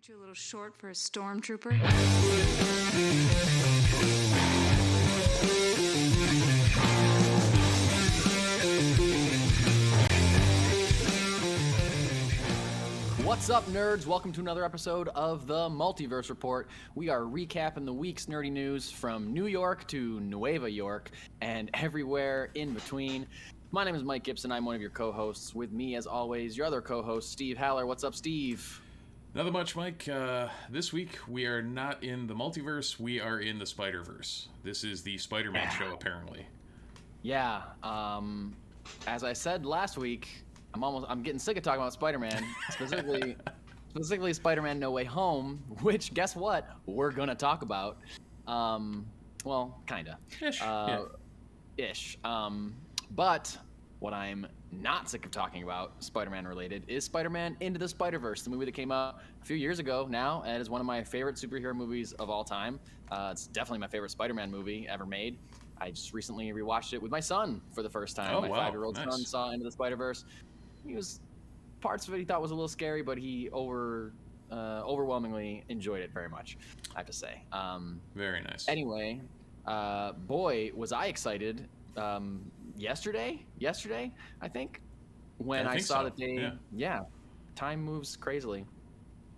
Aren't you a little short for a stormtrooper? What's up, nerds? Welcome to another episode of the Multiverse Report. We are recapping the week's nerdy news from New York to Nueva York and everywhere in between. My name is Mike Gibson. I'm one of your co-hosts. With me, as always, your other co-host, Steve Haller. What's up, Steve? Nothing much, Mike. This week, we are not in the multiverse. We are in the SpiderVerse. This is the Spider-Man show, apparently. Yeah. As I said last week, I'm getting sick of talking about Spider-Man, specifically Spider-Man No Way Home, which, guess what? We're going to talk about. Well, kind of. Ish. Ish. But what I'm not sick of talking about, Spider-Man related, is Spider-Man Into the Spider-Verse, the movie that came out a few years ago now, and is one of my favorite superhero movies of all time. It's definitely my favorite Spider-Man movie ever made. I just recently rewatched it with my son for the first time. My 5-year-old son saw Into the Spider-Verse. Parts of it he thought was a little scary, but he overwhelmingly enjoyed it very much, I have to say. Very nice. Anyway, boy, was I excited yesterday, I think, when I saw that they, time moves crazily.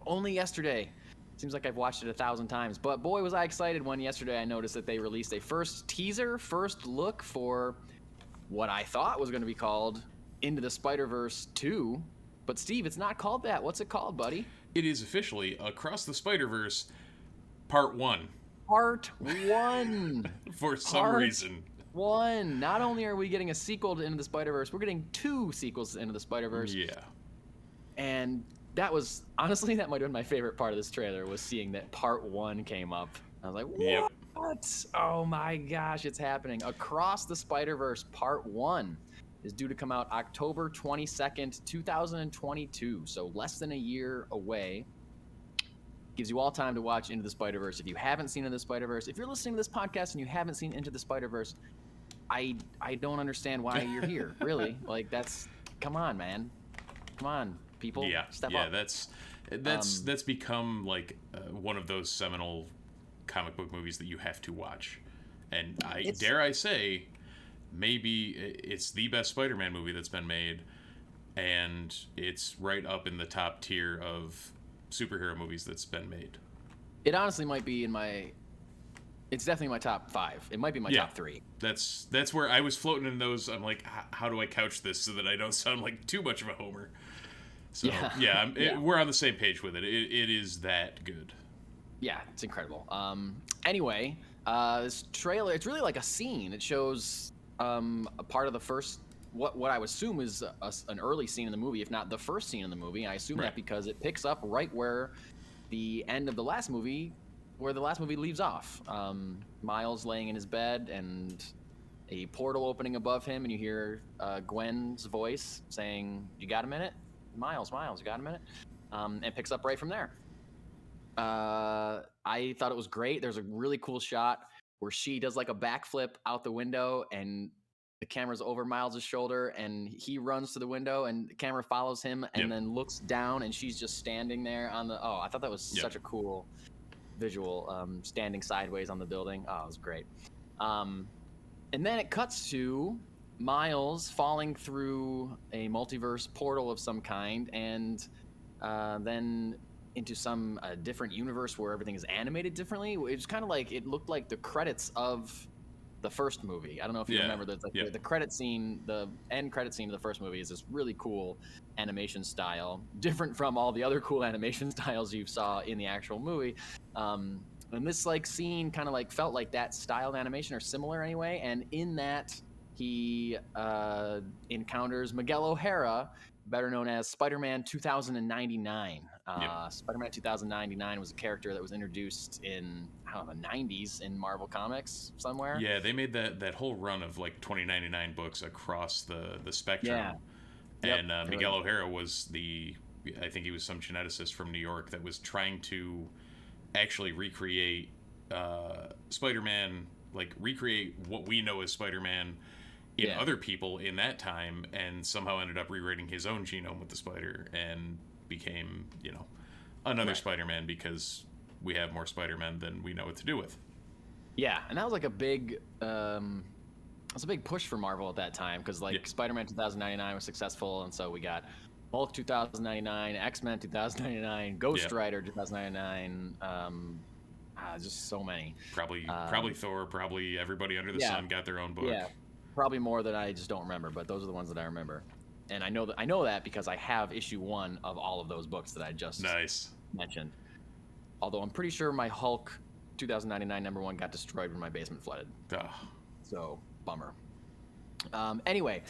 Only yesterday. Seems like I've watched it 1,000 times, but boy, was I excited when yesterday I noticed that they released a first look for what I thought was going to be called Into the Spider-Verse 2. But Steve, it's not called that. What's it called, buddy? It is officially Across the Spider-Verse Part 1. Part 1. For some reason. 1. Not only are we getting a sequel to Into the Spider-Verse, we're getting 2 sequels to Into the Spider-Verse. Yeah. And that was, honestly, that might have been my favorite part of this trailer, was seeing that Part 1 came up. I was like, what? Yep. Oh my gosh, it's happening. Across the Spider-Verse Part 1 is due to come out October 22nd, 2022. So less than a year away. Gives you all time to watch Into the Spider-Verse. If you haven't seen Into the Spider-Verse, if you're listening to this podcast and you haven't seen Into the Spider-Verse, I don't understand why you're here, really. Like, come on, man. Come on, people. Step up. That's become like one of those seminal comic book movies that you have to watch. And dare I say, maybe it's the best Spider-Man movie that's been made, and it's right up in the top tier of superhero movies that's been made. It honestly might be it's definitely my top 5. It might be my top 3. That's where I was floating in those. I'm like, how do I couch this so that I don't sound like too much of a homer? So we're on the same page with it. It is that good. Yeah, it's incredible. Anyway, this trailer, it's really like a scene. It shows a part of the first, what I would assume is an early scene in the movie, if not the first scene in the movie. I assume that because it picks up right where the end of the last movie leaves off. Miles laying in his bed and a portal opening above him, and you hear Gwen's voice saying, "You got a minute? Miles, you got a minute?" And picks up right from there. I thought it was great. There's a really cool shot where she does like a backflip out the window, and the camera's over Miles' shoulder, and he runs to the window, and the camera follows him, and then looks down, and she's just standing there on the. Oh, I thought that was such a cool visual, standing sideways on the building. Oh, it was great. And then it cuts to Miles falling through a multiverse portal of some kind, and then into some different universe where everything is animated differently. It was kind of like, it looked like the credits of the first movie. I don't know if you remember the credit scene, the end credit scene of the first movie is this really cool animation style, different from all the other cool animation styles you saw in the actual movie. And this like scene kind of like felt like that style of animation, or similar anyway. And in that, he encounters Miguel O'Hara, better known as Spider-Man 2099. Spider-Man 2099 was a character that was introduced in, I don't know, the 90s in Marvel Comics somewhere. Yeah, they made that whole run of like 2099 books across the spectrum. Yeah. And Miguel O'Hara was I think he was some geneticist from New York that was trying to actually recreate Spider-Man, like recreate what we know as Spider-Man in other people in that time, and somehow ended up rewriting his own genome with the spider and became, another Spider-Man because we have more Spider-Man than we know what to do with. Yeah, and that was like a big push for Marvel at that time because Spider-Man 2099 was successful, and so we got Hulk 2099, X-Men 2099, Ghost Rider 2099. Just so many. Probably Thor. Probably everybody under the sun got their own book. Yeah, probably more that I just don't remember, but those are the ones that I remember, and I know that because I have issue 1 of all of those books that I just mentioned. Although I'm pretty sure my Hulk 2099 #1 got destroyed when my basement flooded. So bummer. Anyway,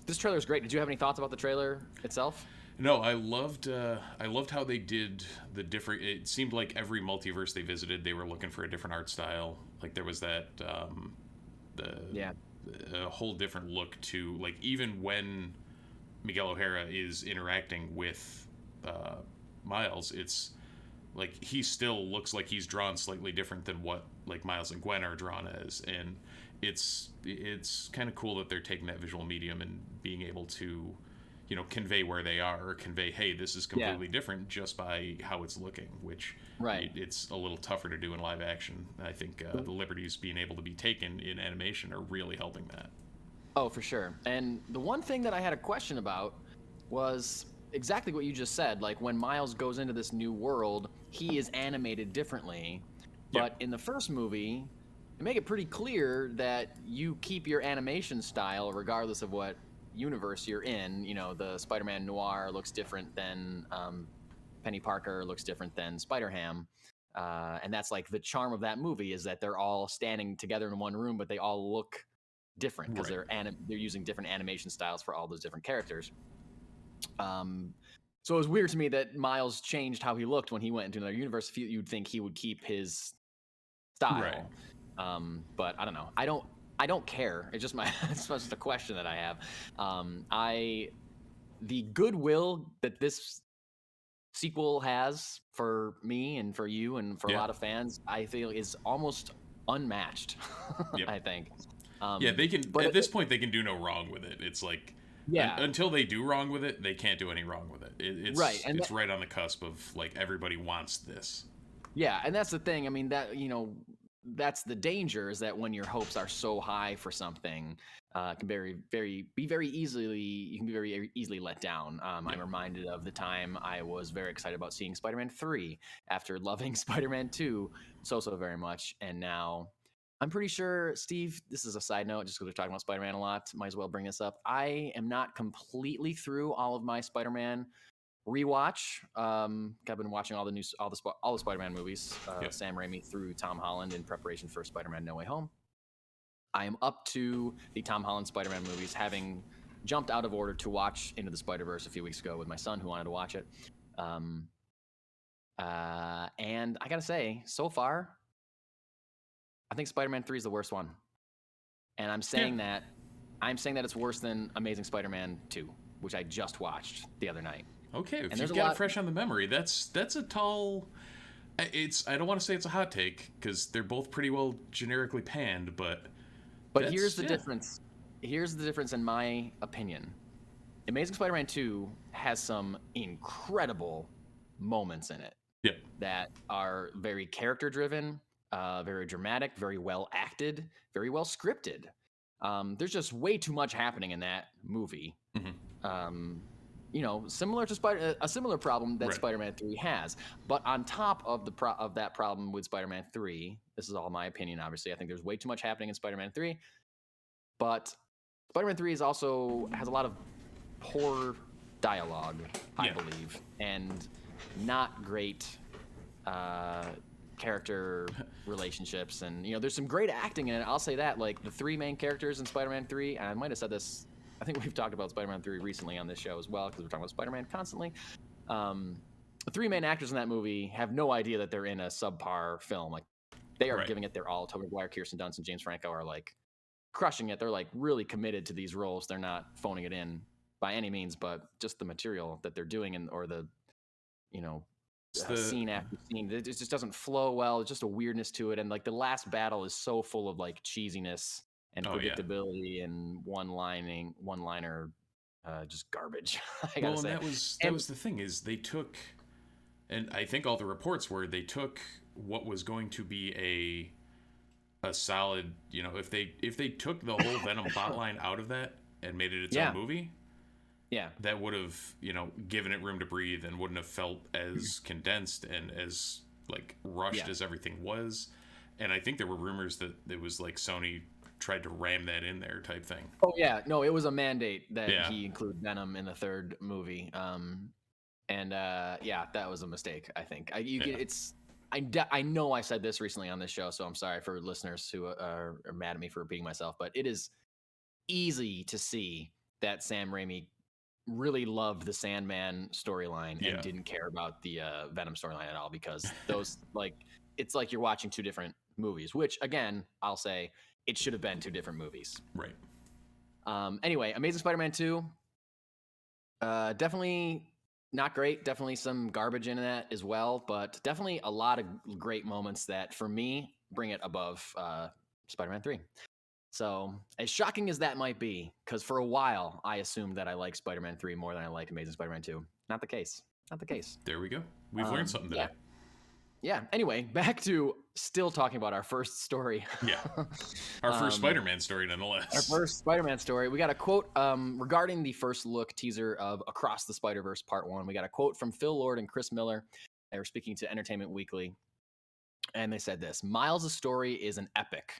this trailer is great. Did you have any thoughts about the trailer itself? No, I loved how they did the different. It seemed like every multiverse they visited, they were looking for a different art style. Like there was that a whole different look to, like, even when Miguel O'Hara is interacting with Miles, it's like he still looks like he's drawn slightly different than what like Miles and Gwen are drawn as, and it's kind of cool that they're taking that visual medium and being able to, you know, convey where they are or convey, hey, this is completely different just by how it's looking, which it's a little tougher to do in live action. I think the liberties being able to be taken in animation are really helping that. Oh, for sure. And the one thing that I had a question about was exactly what you just said. Like when Miles goes into this new world, he is animated differently. But in the first movie, they make it pretty clear that you keep your animation style regardless of what universe you're in. You know, the Spider-Man Noir looks different than Penny Parker, looks different than Spider-Ham. And that's like the charm of that movie, is that they're all standing together in one room, but they all look different because they're using different animation styles for all those different characters. So it was weird to me that Miles changed how he looked when he went into another universe. You'd think he would keep his style, but I don't know. I don't care. It's just it's just a question that I have. The goodwill that this sequel has for me and for you and for a lot of fans, I feel is almost unmatched. I think. They can. At this point, they can do no wrong with it. It's like, until they do wrong with it, they can't do any wrong with it. It's it's right on the cusp of like everybody wants this. Yeah, and that's the thing. I mean, that, you know, that's the danger, is that when your hopes are so high for something, can be very easily let down. I'm reminded of the time I was very excited about seeing Spider-Man 3 after loving Spider-Man 2 so very much, and now I'm pretty sure, Steve, this is a side note, just because we're talking about Spider-Man a lot, might as well bring this up. I am not completely through all of my Spider-Man rewatch. I've been watching all the Spider-Man movies, Sam Raimi through Tom Holland, in preparation for Spider-Man No Way Home. I am up to the Tom Holland Spider-Man movies, having jumped out of order to watch Into the Spider-Verse a few weeks ago with my son, who wanted to watch it. And I gotta say, so far, I think Spider-Man 3 is the worst one. And I'm saying that it's worse than Amazing Spider-Man 2, which I just watched the other night. Okay, if you've got it fresh on the memory, that's a tall... I don't want to say it's a hot take, because they're both pretty well generically panned, but here's the difference. Here's the difference in my opinion. Amazing Spider-Man 2 has some incredible moments in it that are very character-driven, very dramatic, very well acted, very well scripted. There's just way too much happening in that movie. You know, similar to a similar problem that Spider-Man 3 has. But on top of of that problem with Spider-Man 3, this is all my opinion, obviously, I think there's way too much happening in Spider-Man 3. But Spider-Man 3 has a lot of poor dialogue, I believe, and not great character relationships. And, you know, there's some great acting in it, I'll say that. Like, the 3 main characters in Spider-Man 3, and I might have said this, I think we've talked about Spider-Man 3 recently on this show as well, because we're talking about Spider-Man constantly. The 3 main actors in that movie have no idea that they're in a subpar film. Like, they are giving it their all. Tobey Maguire, Kirsten Dunst, and James Franco are, like, crushing it. They're, like, really committed to these roles. They're not phoning it in by any means, but just the material that they're doing, or the, you know, scene after scene, it just doesn't flow well. There's just a weirdness to it. And, like, the last battle is so full of, like, cheesiness and predictability and one-liner just garbage. I gotta say. And that was the thing, is they took And I think all the reports were they took what was going to be a solid, if they took the whole Venom plotline out of that and made it its own movie, that would have, given it room to breathe and wouldn't have felt as condensed and as like rushed as everything was. And I think there were rumors that it was like Sony tried to ram that in there type thing. Oh yeah, no, it was a mandate that he include Venom in the third movie. That was a mistake. I think I know I said this recently on this show, so I'm sorry for listeners who are mad at me for repeating myself, but it is easy to see that Sam Raimi really loved the Sandman storyline and didn't care about the Venom storyline at all, because those it's like you're watching two different movies, which again, I'll say it should have been two different movies. Right. Anyway, Amazing Spider-Man 2, definitely not great. Definitely some garbage in that as well, but definitely a lot of great moments that, for me, bring it above Spider-Man 3. So, as shocking as that might be, because for a while I assumed that I liked Spider-Man 3 more than I liked Amazing Spider-Man 2. Not the case. Not the case. There we go. We've learned something today. Yeah. Anyway, back to still talking about our first story. Yeah. Our first Spider-Man story, nonetheless. Our first Spider-Man story. We got a quote regarding the first look teaser of Across the Spider-Verse Part 1. We got a quote from Phil Lord and Chris Miller. They were speaking to Entertainment Weekly. And they said this: Miles' story is an epic.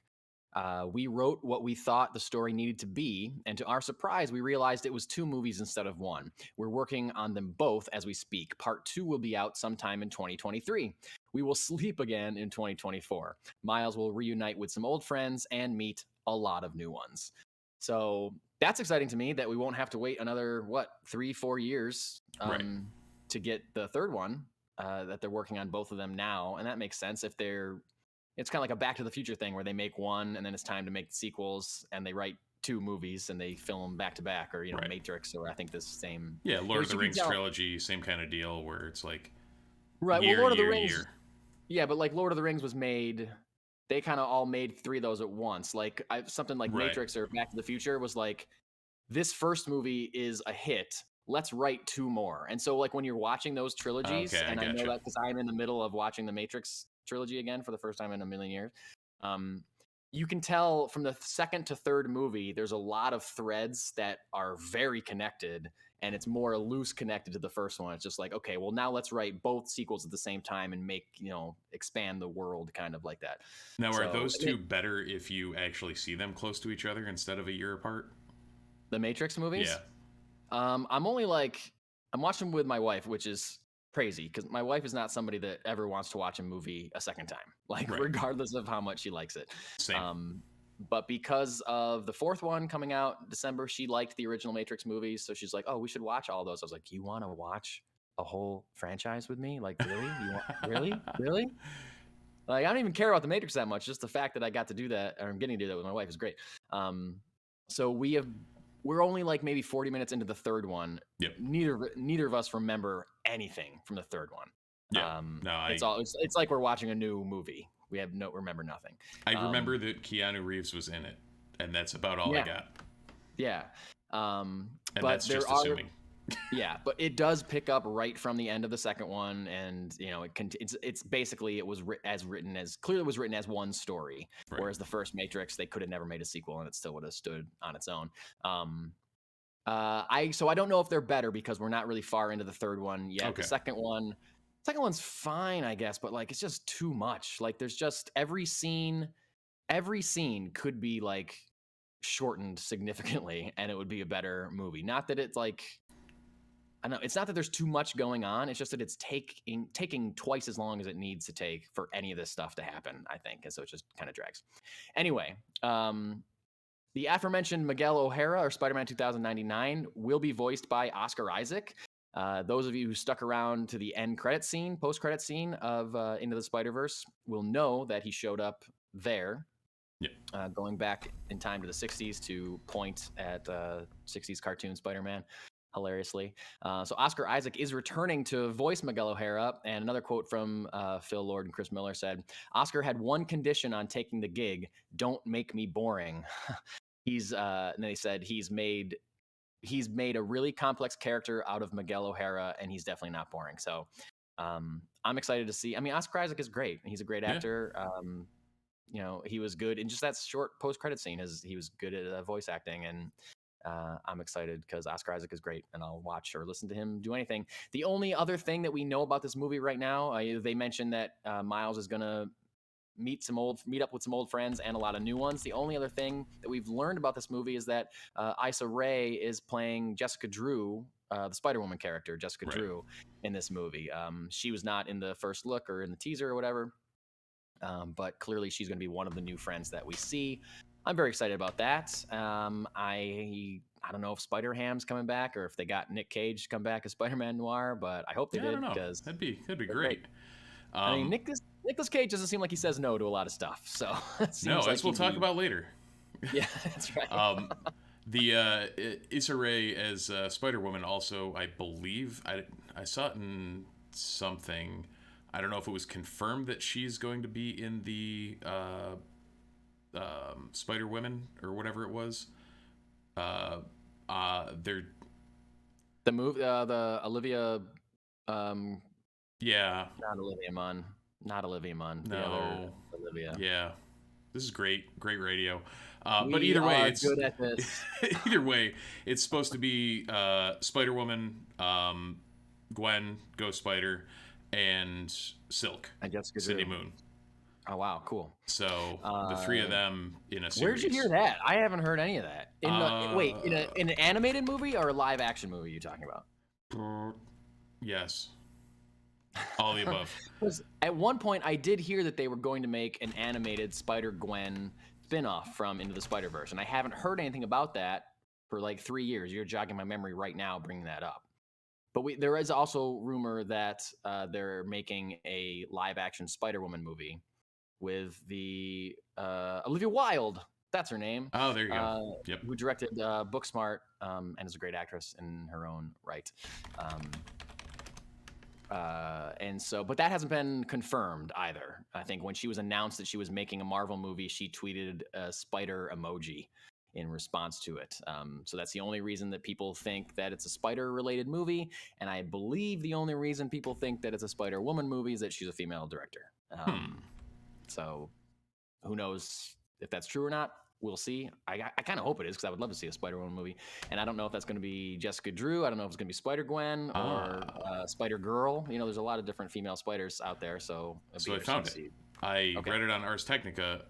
We wrote what we thought the story needed to be, and to our surprise, we realized it was 2 movies instead of 1. We're working on them both as we speak. Part 2 will be out sometime in 2023. We will sleep again in 2024. Miles will reunite with some old friends and meet a lot of new ones. So that's exciting to me, that we won't have to wait another, 3-4 years to get the third one, that they're working on both of them now. And that makes sense if it's kind of like a Back to the Future thing where they make one and then it's time to make the sequels, and they write 2 movies and they film back to back, or, Matrix, or I think the same. Yeah. Lord of the Rings trilogy, same kind of deal where it's like, right. Well, Lord of the Rings. Yeah, but like Lord of the Rings was made, they kind of all made 3 of those at once. Like something like Matrix or Back to the Future was like, this first movie is a hit, let's write 2 more. And so like when you're watching those trilogies, I know that because I'm in the middle of watching the Matrix trilogy again for the first time in a million years, you can tell from the second to third movie, there's a lot of threads that are very connected, and it's more loose connected to the first one. It's just like, okay, well, now let's write both sequels at the same time and make, expand the world kind of like that. Now, are those 2 better if you actually see them close to each other instead of a year apart? The Matrix movies? Yeah. I'm watching with my wife, which is crazy because my wife is not somebody that ever wants to watch a movie a second time, regardless of how much she likes it. Same. But because of the 4th one coming out in December, she liked the original Matrix movies. So she's like, oh, we should watch all those. I was like, you want to watch a whole franchise with me? Like, really? Really? Like, I don't even care about the Matrix that much. Just the fact that I got to do that, or I'm getting to do that with my wife, is great. So we're only like maybe 40 minutes into the third one. Yep. Neither of us remember anything from the third one. Yeah. It's like we're watching a new movie. We remember nothing. I remember that Keanu Reeves was in it, and that's about all I got. Yeah. And but that's just assuming. Yeah, but it does pick up right from the end of the second one, and it's basically it was written as one story, whereas the first Matrix, they could have never made a sequel and it still would have stood on its own. I don't know if they're better because we're not really far into the third one yet. Okay. The second one's fine, I guess, but like it's just too much. Like there's just every scene could be like shortened significantly and it would be a better movie. Not that it's like, I know it's not that there's too much going on. It's just that it's taking twice as long as it needs to take for any of this stuff to happen, I think. And so it just kind of drags. Anyway, the aforementioned Miguel O'Hara, or Spider-Man 2099, will be voiced by Oscar Isaac. Those of you who stuck around to the post-credit scene of Into the Spider-Verse will know that he showed up there. Yep. Going back in time to the 60s to point at 60s cartoon Spider-Man. Hilariously. So Oscar Isaac is returning to voice Miguel O'Hara, and another quote from Phil Lord and Chris Miller said, Oscar had one condition on taking the gig: don't make me boring. And they said he's made a really complex character out of Miguel O'Hara, and he's definitely not boring. So I'm excited to see. I mean, Oscar Isaac is great. He's a great actor. You know, he was good in just that short post-credit scene. He was good at voice acting, and I'm excited because Oscar Isaac is great, and I'll watch or listen to him do anything. The only other thing that we know about this movie right now, they mentioned that Miles is gonna meet up with some old friends and a lot of new ones. The only other thing that we've learned about this movie is that Issa Rae is playing Jessica Drew, the Spider-Woman character, Jessica Drew, in this movie. She was not in the first look or in the teaser or whatever, but clearly she's going to be one of the new friends that we see. I'm very excited about that. I don't know if Spider-Ham's coming back or if they got Nick Cage to come back as Spider-Man Noir, but I hope they did, because that'd be great. I mean, Nicolas Cage doesn't seem like he says no to a lot of stuff. So no, as we'll talk about later. Yeah, that's right. The Issa Rae as Spider-Woman also, I believe, I saw it in something. I don't know if it was confirmed that she's going to be in the Spider-Woman or whatever it was. They're the movie, the Olivia. Yeah. Not Olivia Munn. No. The other Olivia. Yeah. This is great radio. But either way, it's good at this. Either way, it's supposed to be Spider-Woman, Gwen, Ghost Spider, and Silk, and Jessica Cindy Drew. Moon. Oh wow, cool. So the three of them in a series. Where'd you hear that? I haven't heard any of that. In an animated movie or a live action movie? You talking about? Yes. All the above. At one point, I did hear that they were going to make an animated Spider-Gwen spinoff from Into the Spider-Verse, and I haven't heard anything about that for like 3 years. You're jogging my memory right now bringing that up. But there is also rumor that they're making a live-action Spider-Woman movie with the Olivia Wilde. That's her name. Oh, there you go. Yep. Who directed Booksmart and is a great actress in her own right. And so, but that hasn't been confirmed either. I think when she was announced that she was making a Marvel movie, she tweeted a spider emoji in response to it. So that's the only reason that people think that it's a spider-related movie. And I believe the only reason people think that it's a Spider-Woman movie is that she's a female director. So who knows if that's true or not? We'll see. I kind of hope it is, because I would love to see a Spider-Woman movie. And I don't know if that's going to be Jessica Drew. I don't know if it's going to be Spider-Gwen or Spider-Girl. You know, there's a lot of different female spiders out there. So I found it. I read it on Ars Technica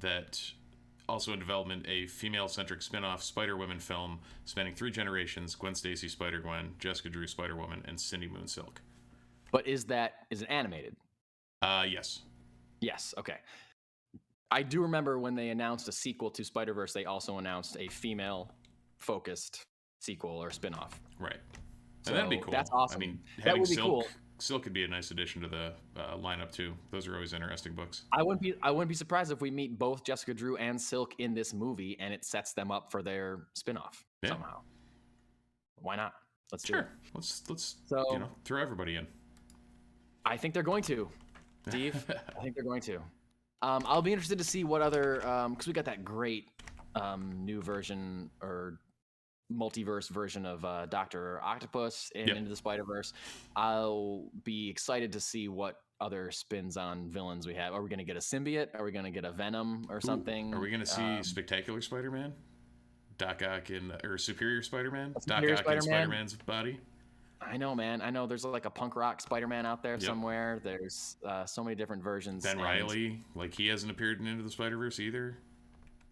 that also in development, a female-centric spin-off Spider-Woman film spanning 3 generations: Gwen Stacy Spider-Gwen, Jessica Drew Spider-Woman, and Cindy Moon Silk. But is it animated? Yes. Yes. Okay. I do remember when they announced a sequel to Spider-Verse, they also announced a female-focused sequel or spin-off. Right. So and that'd be cool. That's awesome. I mean, that having would be Silk, cool. Silk could be a nice addition to the lineup too. Those are always interesting books. I wouldn't be surprised if we meet both Jessica Drew and Silk in this movie, and it sets them up for their spin-off somehow. Why not? Let's do it. Let's throw everybody in. I think they're going to, Steve. I think they're going to. I'll be interested to see what other, because we got that great new version or multiverse version of Dr. Octopus Into the Spider-Verse. I'll be excited to see what other spins on villains we have. Are we going to get a symbiote? Are we going to get a Venom or something? Are we going to see Spectacular Spider-Man? Doc Ock or Superior Spider-Man? Doc Superior Ock in Spider-Man's body? I know, man. I know there's like a punk rock Spider-Man out there somewhere. There's so many different versions. Ben Reilly, like he hasn't appeared in Into the Spider-Verse either.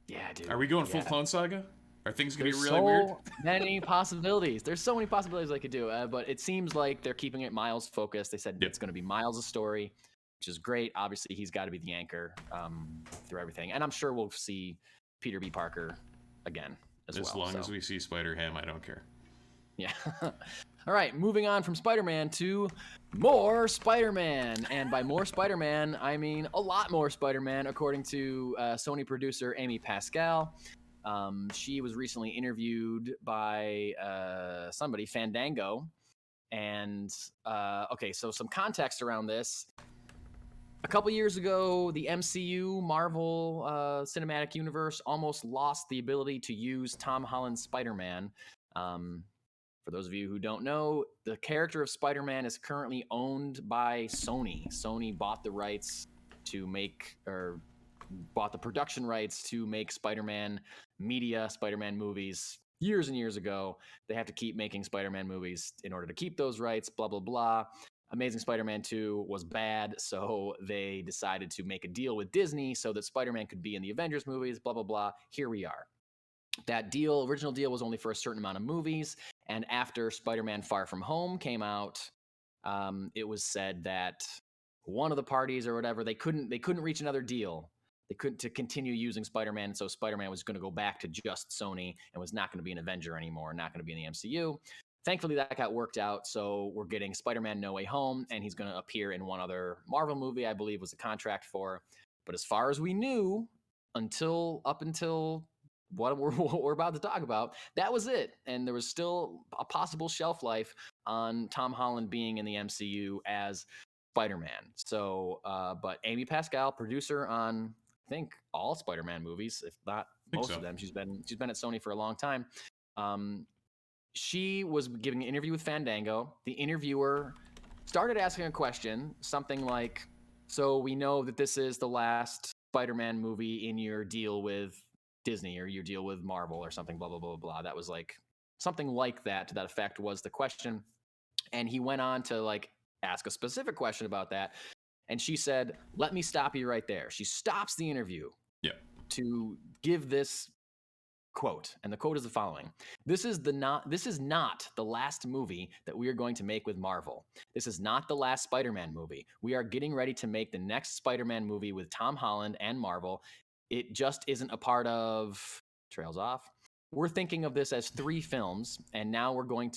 Yeah, dude. Are we going full Clone Saga? Are things going to be really so weird? Many possibilities. There's so many possibilities they could do. But it seems like they're keeping it Miles focused. They said it's going to be Miles' story, which is great. Obviously, he's got to be the anchor through everything. And I'm sure we'll see Peter B. Parker again as well. As long as we see Spider-Ham, I don't care. Yeah. All right, moving on from Spider-Man to more Spider-Man. And by more Spider-Man, I mean a lot more Spider-Man, according to Sony producer Amy Pascal. She was recently interviewed by somebody, Fandango. And, so some context around this. A couple years ago, the MCU, Marvel Cinematic Universe, almost lost the ability to use Tom Holland Spider-Man For those of you who don't know, the character of Spider-Man is currently owned by Sony. Sony bought the rights to make, or bought the production rights to make Spider-Man media, Spider-Man movies years and years ago. They have to keep making Spider-Man movies in order to keep those rights, blah, blah, blah. Amazing Spider-Man 2 was bad, so they decided to make a deal with Disney so that Spider-Man could be in the Avengers movies, blah, blah, blah. Here we are. That deal, original deal, was only for a certain amount of movies, and after Spider-Man Far From Home came out, it was said that one of the parties or whatever, they couldn't reach another deal. They couldn't to continue using Spider-Man, so Spider-Man was going to go back to just Sony and was not going to be an Avenger anymore, not going to be in the MCU. Thankfully, that got worked out, so we're getting Spider-Man No Way Home, and he's going to appear in one other Marvel movie, I believe was the contract for. But as far as we knew, up until what we're about to talk about, that was it. And there was still a possible shelf life on Tom Holland being in the MCU as Spider-Man. So, but Amy Pascal, producer on, I think, all Spider-Man movies, if not most of them. She's been at Sony for a long time. She was giving an interview with Fandango. The interviewer started asking a question, something like, so we know that this is the last Spider-Man movie in your deal with Disney or your deal with Marvel or something, blah, blah, blah, blah. That was like something like that, to that effect was the question. And he went on to like ask a specific question about that. And she said, let me stop you right there. She stops the interview to give this quote. And the quote is the following. This is not the last movie that we are going to make with Marvel. This is not the last Spider-Man movie. We are getting ready to make the next Spider-Man movie with Tom Holland and Marvel. It just isn't a part of trails off. We're thinking of this as 3 films, and now we're going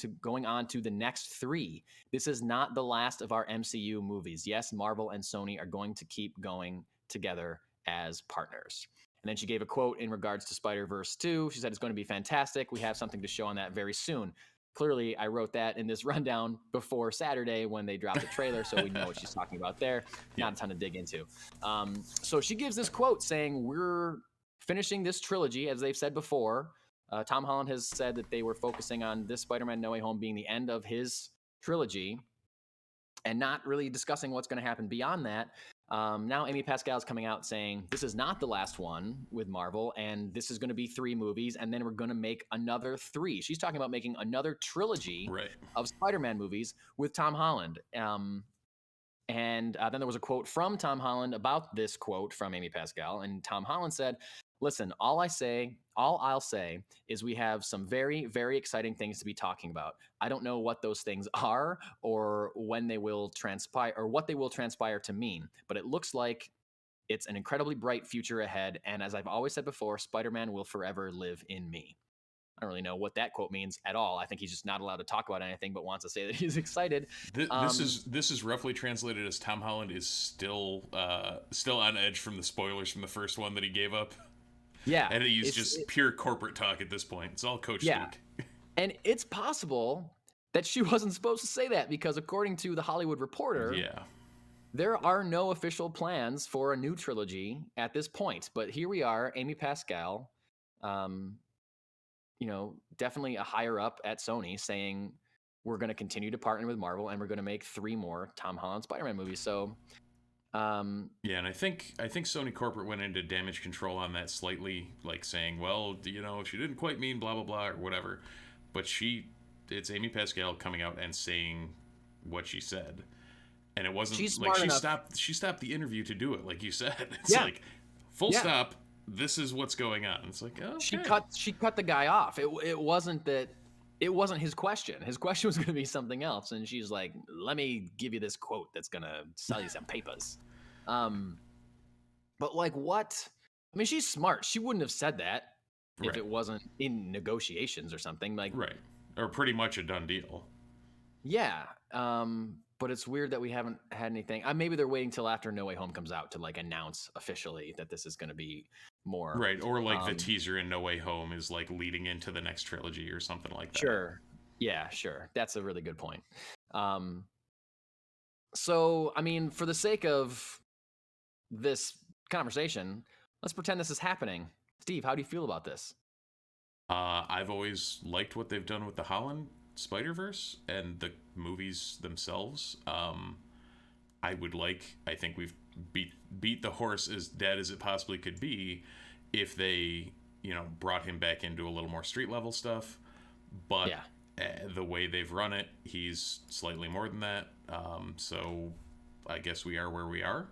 on to the next 3. This is not the last of our MCU movies. Yes, Marvel and Sony are going to keep going together as partners. And then she gave a quote in regards to SpiderVerse 2. She said it's going to be fantastic. We have something to show on that very soon. Clearly, I wrote that in this rundown before Saturday when they dropped the trailer, so we know what she's talking about there. Not a ton to dig into. So she gives this quote saying, we're finishing this trilogy, as they've said before. Tom Holland has said that they were focusing on this Spider-Man No Way Home being the end of his trilogy and not really discussing what's going to happen beyond that. Now Amy Pascal is coming out saying this is not the last one with Marvel, and this is going to be 3 movies, and then we're going to make another 3. She's talking about making another trilogy of Spider-Man movies with Tom Holland. And then there was a quote from Tom Holland about this quote from Amy Pascal, and Tom Holland said, listen, all I'll say is we have some very, very exciting things to be talking about. I don't know what those things are or when they will transpire or what they will transpire to mean, but it looks like it's an incredibly bright future ahead. And as I've always said before, Spider-Man will forever live in me. I don't really know what that quote means at all. I think he's just not allowed to talk about anything, but wants to say that he's excited. This is roughly translated as Tom Holland is still on edge from the spoilers from the first one that he gave up. Yeah. And he's just pure corporate talk at this point. It's all coach speak. And it's possible that she wasn't supposed to say that because according to the Hollywood Reporter, there are no official plans for a new trilogy at this point. But here we are, Amy Pascal, definitely a higher up at Sony saying we're going to continue to partner with Marvel and we're going to make 3 more Tom Holland Spider-Man movies. So and I think Sony corporate went into damage control on that slightly, like saying, well, she didn't quite mean blah blah blah or whatever, but it's Amy Pascal coming out and saying what she said, and it wasn't like she stopped the interview to do it, like you said. It's like full stop. This is what's going on. It's like, okay. She cut the guy off. It wasn't his question. His question was going to be something else. And she's like, let me give you this quote that's going to sell you some papers. But like what? I mean, she's smart. She wouldn't have said that if it wasn't in negotiations or something. Like, or pretty much a done deal. Yeah. But it's weird that we haven't had anything. Maybe they're waiting till after No Way Home comes out to like announce officially that this is going to be more. Right. Or like the teaser in No Way Home is like leading into the next trilogy or something like that. Sure. Yeah, sure. That's a really good point. So, I mean, for the sake of this conversation, let's pretend this is happening. Steve, how do you feel about this? I've always liked what they've done with the Holland SpiderVerse and the movies themselves. I think we've beat the horse as dead as it possibly could be if they, brought him back into a little more street level stuff. But the way they've run it, he's slightly more than that. So I guess we are where we are.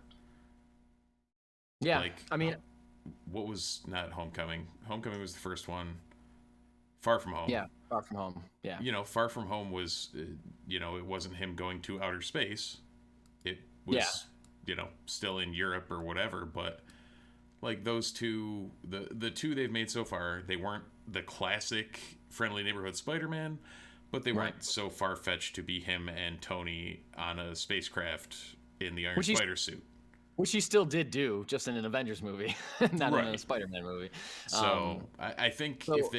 Yeah. What was not Homecoming? Homecoming was the first one. Far From Home. Yeah, Far From Home. Yeah. Far From Home was, it wasn't him going to outer space. It was, still in Europe or whatever. But like those two, the two they've made so far, they weren't the classic friendly neighborhood Spider-Man, but they weren't so far-fetched to be him and Tony on a spacecraft in the Iron Spider suit. Which he still did do, just in an Avengers movie, not in a Spider-Man movie. So I think if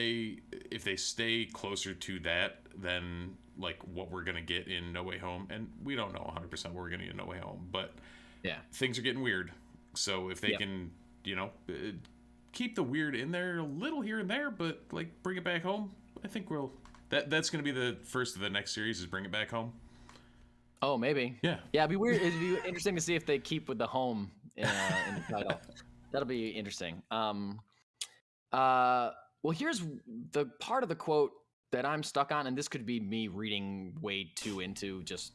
they stay closer to that than like what we're gonna get in No Way Home, and we don't know 100% what we're gonna get in No Way Home, but things are getting weird. So if they can, keep the weird in there a little here and there, but like bring it back home, I think that's gonna be the first of the next series is Bring It Back Home. Oh, maybe. Yeah. Yeah, it'd be weird. It'd be interesting to see if they keep with the home in the title. That'll be interesting. Well, here's the part of the quote that I'm stuck on, and this could be me reading way too into just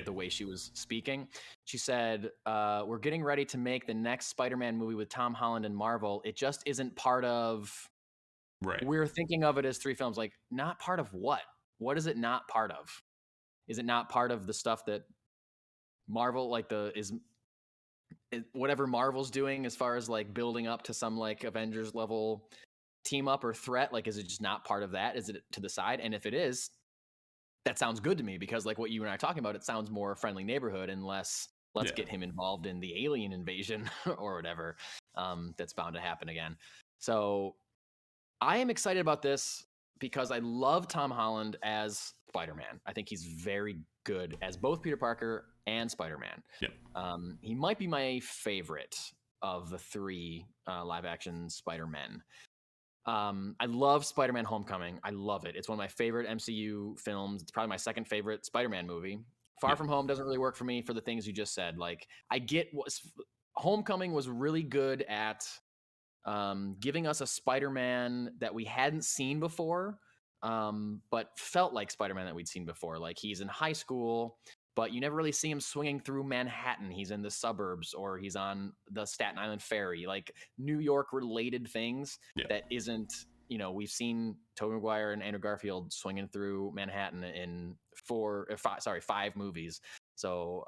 the way she was speaking. She said, we're getting ready to make the next Spider-Man movie with Tom Holland and Marvel. It just isn't part of... Right. We're thinking of it as 3 films. Like, not part of what? What is it not part of? Is it not part of the stuff that Marvel, whatever Marvel's doing as far as like building up to some like Avengers level team up or threat? Like, is it just not part of that? Is it to the side? And if it is, that sounds good to me because like what you and I are talking about, it sounds more friendly neighborhood and less let's get him involved in the alien invasion or whatever that's bound to happen again. So I am excited about this because I love Tom Holland as Spider-Man. I think he's very good as both Peter Parker and Spider-Man. Yep. He might be my favorite of the 3 live-action Spider-Men. I love Spider-Man Homecoming. I love it. It's one of my favorite MCU films. It's probably my second favorite Spider-Man movie. Far From Home doesn't really work for me for the things you just said. Like, I get Homecoming was really good at giving us a Spider-Man that we hadn't seen before, but felt like Spider-Man that we'd seen before. Like, he's in high school, but you never really see him swinging through Manhattan. He's in the suburbs or he's on the Staten Island ferry, like New York related things that isn't, we've seen Tobey Maguire and Andrew Garfield swinging through Manhattan in 5 movies. So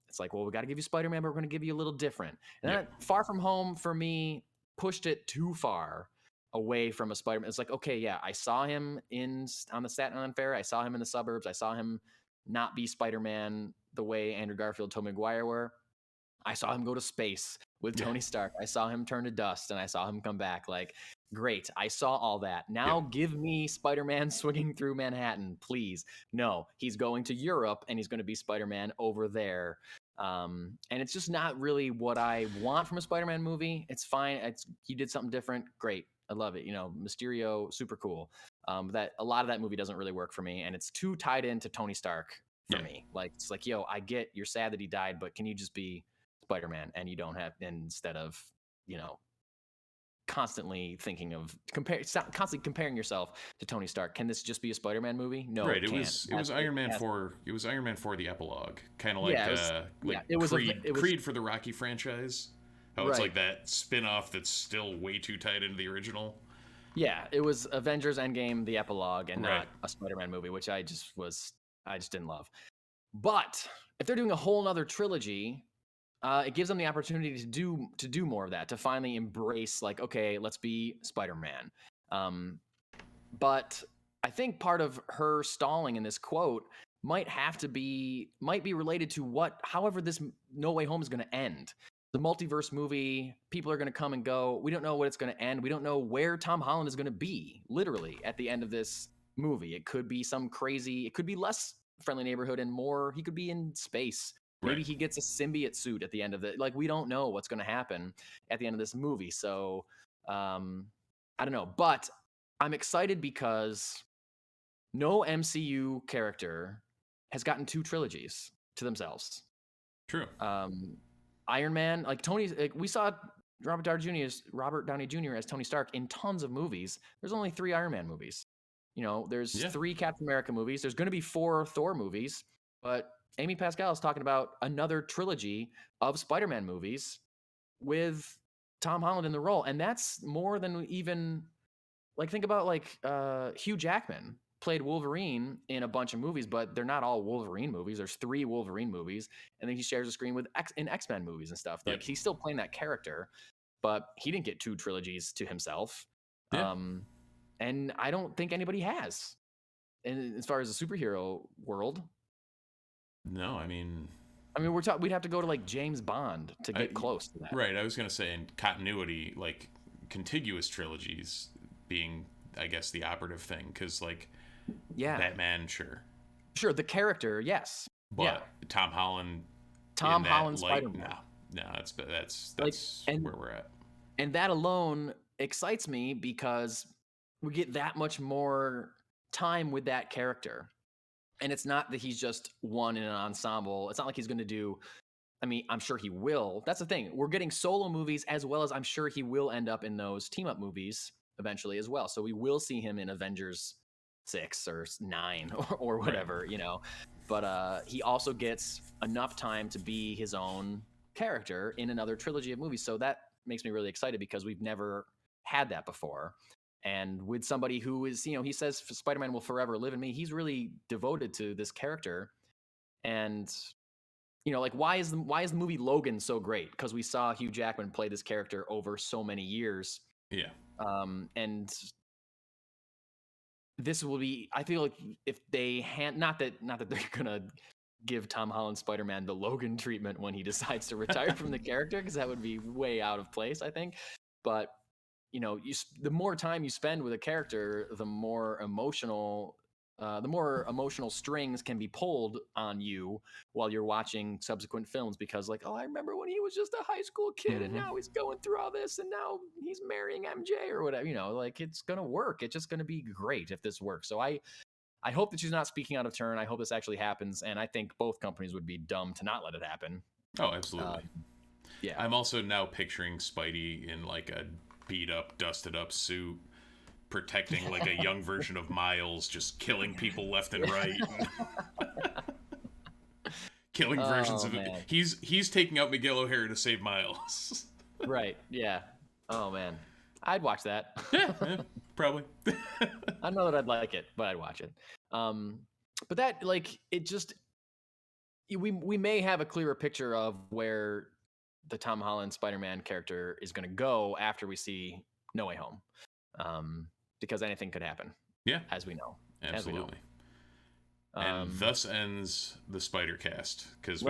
it's like, well, we got to give you Spider-Man, but we're going to give you a little different. And then Far From Home for me pushed it too far away from a Spider-Man. It's like, okay, I saw him on the Staten Island Fair. I saw him in the suburbs. I saw him not be Spider-Man the way Andrew Garfield, Tobey Maguire were. I saw him go to space with Tony Stark. I saw him turn to dust, and I saw him come back. Like, great. I saw all that. Now give me Spider-Man swinging through Manhattan, please. No, he's going to Europe, and he's going to be Spider-Man over there. And it's just not really what I want from a Spider-Man movie. It's fine. You did something different. Great. I love it. Mysterio, super cool. That a lot of that movie doesn't really work for me, and it's too tied into Tony Stark for me. Like, it's like, I get you're sad that he died, but can you just be Spider-Man and you don't have, instead of, constantly thinking of constantly comparing yourself to Tony Stark. Can this just be a Spider-Man movie? No, right. It was Iron Man 4. It was Iron Man 4 the epilogue, kind of like Creed for the Rocky franchise. How it's like that spin-off that's still way too tied into the original. Yeah, it was Avengers Endgame the epilogue and not a Spider-Man movie, which I just didn't love. But if they're doing a whole nother trilogy, it gives them the opportunity to do more of that, to finally embrace, like, okay, let's be Spider-Man. But I think part of her stalling in this quote might be related to however this No Way Home is going to end. The multiverse movie, people are going to come and go. We don't know what it's going to end. We don't know where Tom Holland is going to be, literally, at the end of this movie. It could be it could be less friendly neighborhood and more, he could be in space. Maybe he gets a symbiote suit at the end of it. Like, we don't know what's going to happen at the end of this movie. So, I don't know. But I'm excited because no MCU character has gotten 2 trilogies to themselves. True. Iron Man, like we saw Robert Downey Jr. as Tony Stark in tons of movies. There's only 3 Iron Man movies. There's 3 Captain America movies. There's going to be 4 Thor movies, but Amy Pascal is talking about another trilogy of Spider-Man movies with Tom Holland in the role, and that's more than even think about Hugh Jackman played Wolverine in a bunch of movies, but they're not all Wolverine movies. There's 3 Wolverine movies, and then he shares the screen with in X-Men movies and stuff. Like he's still playing that character, but he didn't get 2 trilogies to himself. Yeah. And I don't think anybody has. And as far as the superhero world, no, I mean we'd have to go to James Bond to get close to that. Right. I was gonna say in continuity, contiguous trilogies being, I guess, the operative thing, because Batman, sure, the character, yes, but Tom Holland Spider-Man, no, that's where we're at, and that alone excites me because we get that much more time with that character. And it's not that he's just one in an ensemble. It's not like he's going to do, I'm sure he will. That's the thing. We're getting solo movies as well as I'm sure he will end up in those team-up movies eventually as well. So we will see him in Avengers 6 or 9 or whatever, But he also gets enough time to be his own character in another trilogy of movies. So that makes me really excited because we've never had that before. And with somebody who is, he says Spider-Man will forever live in me. He's really devoted to this character. And, why is the movie Logan so great? Because we saw Hugh Jackman play this character over so many years. Yeah. And this will be, I feel like if they not that they're going to give Tom Holland Spider-Man the Logan treatment when he decides to retire from the character, because that would be way out of place, I think. But the more time you spend with a character, the more emotional strings can be pulled on you while you're watching subsequent films. Because I remember when he was just a high school kid and now he's going through all this and now he's marrying MJ or whatever. It's gonna work. It's just gonna be great if this works. So I hope that she's not speaking out of turn. I hope this actually happens, and I think both companies would be dumb to not let it happen. Oh, absolutely. Yeah. I'm also now picturing Spidey in a beat up, dusted up suit, protecting a young version of Miles, just killing people left and right. Killing versions of it. He's taking out Miguel O'Hara to save Miles. Right. Yeah. Oh man, I'd watch that. Yeah, probably. I don't know that I'd like it, but I'd watch it. But that it just we may have a clearer picture of where the Tom Holland Spider-Man character is going to go after we see No Way Home, because anything could happen. Yeah, as we know. Absolutely. And thus ends the Spider-Cast, because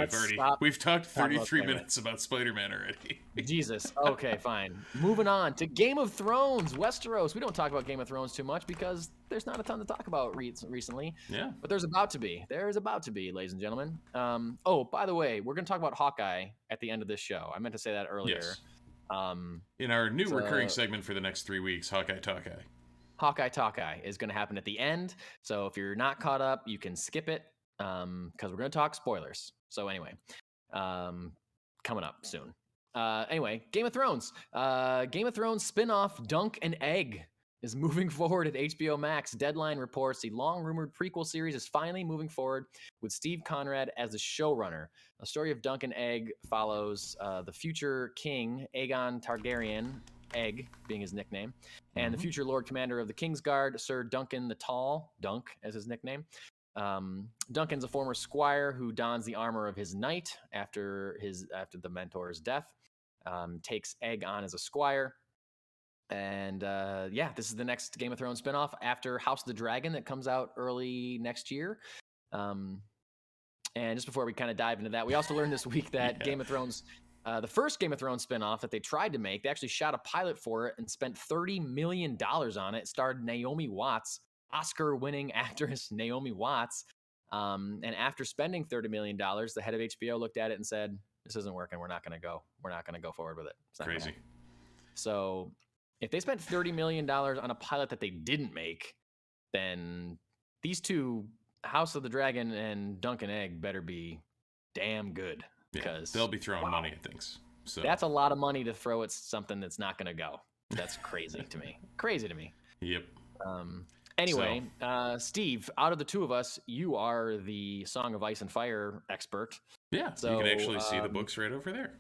we've talked 33 minutes about Spider-Man already. Jesus. Okay, fine. Moving on to Game of Thrones, Westeros. We don't talk about Game of Thrones too much because there's not a ton to talk about recently. Yeah. But there's about to be. There's about to be, ladies and gentlemen. By the way, we're going to talk about Hawkeye at the end of this show. I meant to say that earlier. Yes. In our new recurring segment for the next 3 weeks, Hawkeye Talkeye. Hawkeye Talkeye is going to happen at the end. So if you're not caught up, you can skip it because we're going to talk spoilers. So anyway, coming up soon. Anyway, Game of Thrones. Game of Thrones spin-off Dunk and Egg is moving forward at HBO Max. Deadline reports the long-rumored prequel series is finally moving forward with Steve Conrad as the showrunner. A story of Dunk and Egg follows the future king, Aegon Targaryen, Egg being his nickname, and the future Lord Commander of the Kingsguard, Sir Duncan the Tall, Dunk as his nickname. Duncan's a former squire who dons the armor of his knight after the mentor's death, takes Egg on as a squire. And this is the next Game of Thrones spinoff after House of the Dragon that comes out early next year. And just before we kind of dive into that, we also learned this week that Game of Thrones, the first Game of Thrones spinoff that they tried to make, they actually shot a pilot for it and spent $30 million on it. It starred Naomi Watts, Oscar-winning actress Naomi Watts. And after spending $30 million, the head of HBO looked at it and said, "This isn't working. We're not going to go forward with it." It's not crazy. So if they spent $30 million on a pilot that they didn't make, then these two, House of the Dragon and Dunk Egg, better be damn good because they'll be throwing money at things. So that's a lot of money to throw at something that's not going to go. That's crazy to me. Crazy to me. Yep. Anyway, Steve, out of the two of us, you are the Song of Ice and Fire expert. Yeah, so you can actually see the books right over there.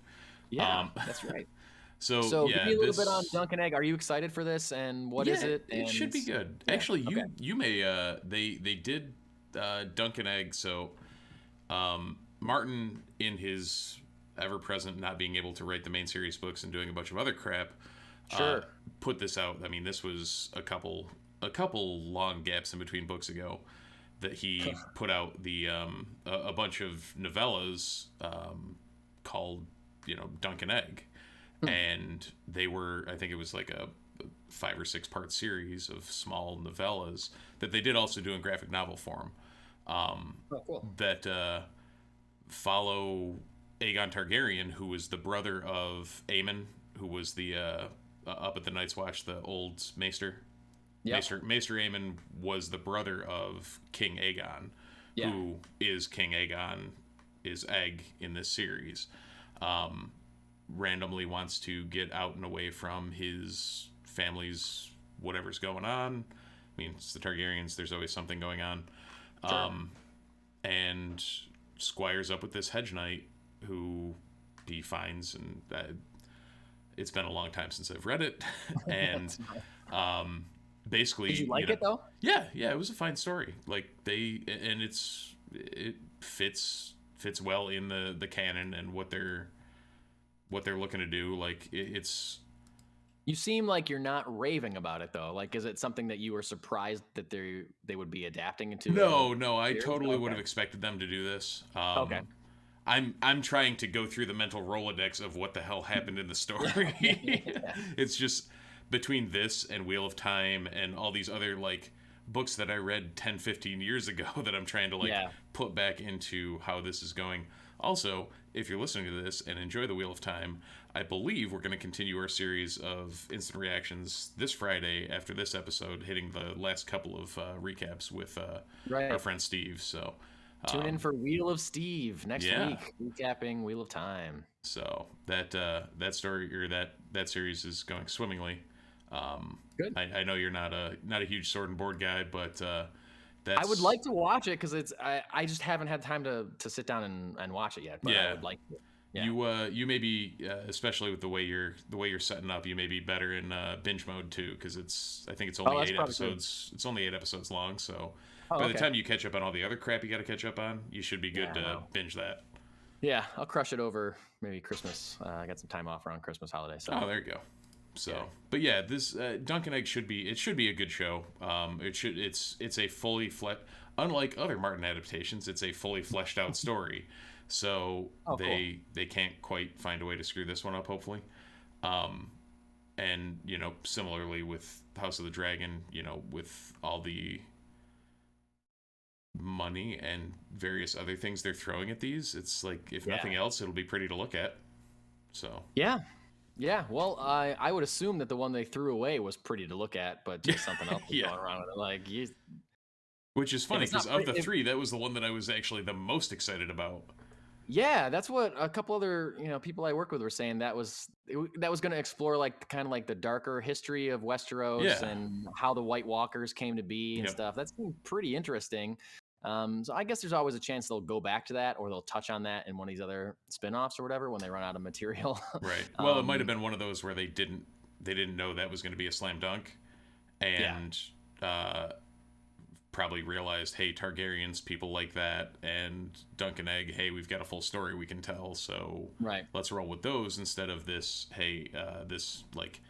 Yeah, that's right. So give me a little bit on Dunk Egg. Are you excited for this? And what is it? It should be good. Yeah, actually, you may. They did Dunk Egg. So Martin, in his ever-present not being able to write the main series books and doing a bunch of other crap, put this out. I mean, this was a couple long gaps in between books ago that he put out the a bunch of novellas called Dunk Egg. And they were, I think it was like a 5 or 6 part series of small novellas that they did also do in graphic novel form. That follow Aegon Targaryen, who was the brother of Aemon, who was the up at the Night's Watch, the old Maester. Yep. Maester Aemon was the brother of King Aegon, who is King Aegon, is Egg in this series. Randomly wants to get out and away from his family's whatever's going on. I mean, it's the Targaryens, there's always something going on. Sure. And squires up with this hedge knight who he finds, and it's been a long time since I've read it. And basically, did you like it though? Yeah, it was a fine story. Like it fits well in the canon and what they're looking to do. Like it's. You seem like you're not raving about it though. Like, is it something that you were surprised that they would be adapting into? No, I totally would have expected them to do this. Okay. I'm trying to go through the mental Rolodex of what the hell happened in the story. It's just between this and Wheel of Time and all these other like books that I read 10, 15 years ago that I'm trying to put back into how this is going. Also, if you're listening to this and enjoy the Wheel of Time, I believe we're going to continue our series of instant reactions this Friday after this episode, hitting the last couple of recaps with our friend Steve. So tune in for Wheel of Steve next week, recapping Wheel of Time. So that story or that series is going swimmingly. Good. I know you're not a huge sword and board guy, but I would like to watch it because I just haven't had time to sit down and watch it yet. But I would like to. Yeah. You may be especially with the way you're setting up, you may be better in binge mode too, because I think it's only 8 episodes. Good. It's only 8 episodes long, so by the time you catch up on all the other crap you got to catch up on, you should be good to binge that. Yeah, I'll crush it over maybe Christmas. I got some time off around Christmas holiday. So. Oh, there you go. So, but yeah, this Dunk Egg should be a good show. It's a fully unlike other Martin adaptations, it's a fully fleshed out story. So they can't quite find a way to screw this one up, hopefully. And similarly with House of the Dragon, with all the money and various other things they're throwing at these, it's like if nothing else, it'll be pretty to look at. So yeah. Well, I would assume that the one they threw away was pretty to look at, but just something else was going around with it. Like which is funny because of the three, that was the one that I was actually the most excited about. Yeah, that's what a couple other people I work with were saying. That was going to explore like kind of like the darker history of Westeros and how the White Walkers came to be and stuff. That seemed pretty interesting. So I guess there's always a chance they'll go back to that, or they'll touch on that in one of these other spinoffs or whatever when they run out of material. Right. Well, it might have been one of those where they didn't know that was going to be a slam dunk, and probably realized, hey, Targaryens, people like that, and Dunk Egg, hey, we've got a full story we can tell, so let's roll with those instead of this, hey, this like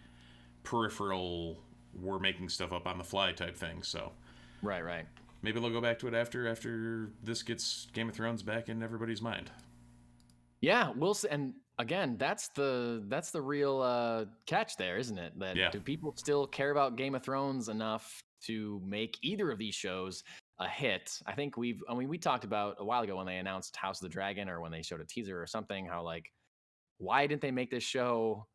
peripheral, we're making stuff up on the fly type thing. So right. Maybe they'll go back to it after this gets Game of Thrones back in everybody's mind. Yeah, we'll see. And again, that's the real catch there, isn't it? That do people still care about Game of Thrones enough to make either of these shows a hit? I think we talked about a while ago when they announced House of the Dragon, or when they showed a teaser or something, how like, why didn't they make this show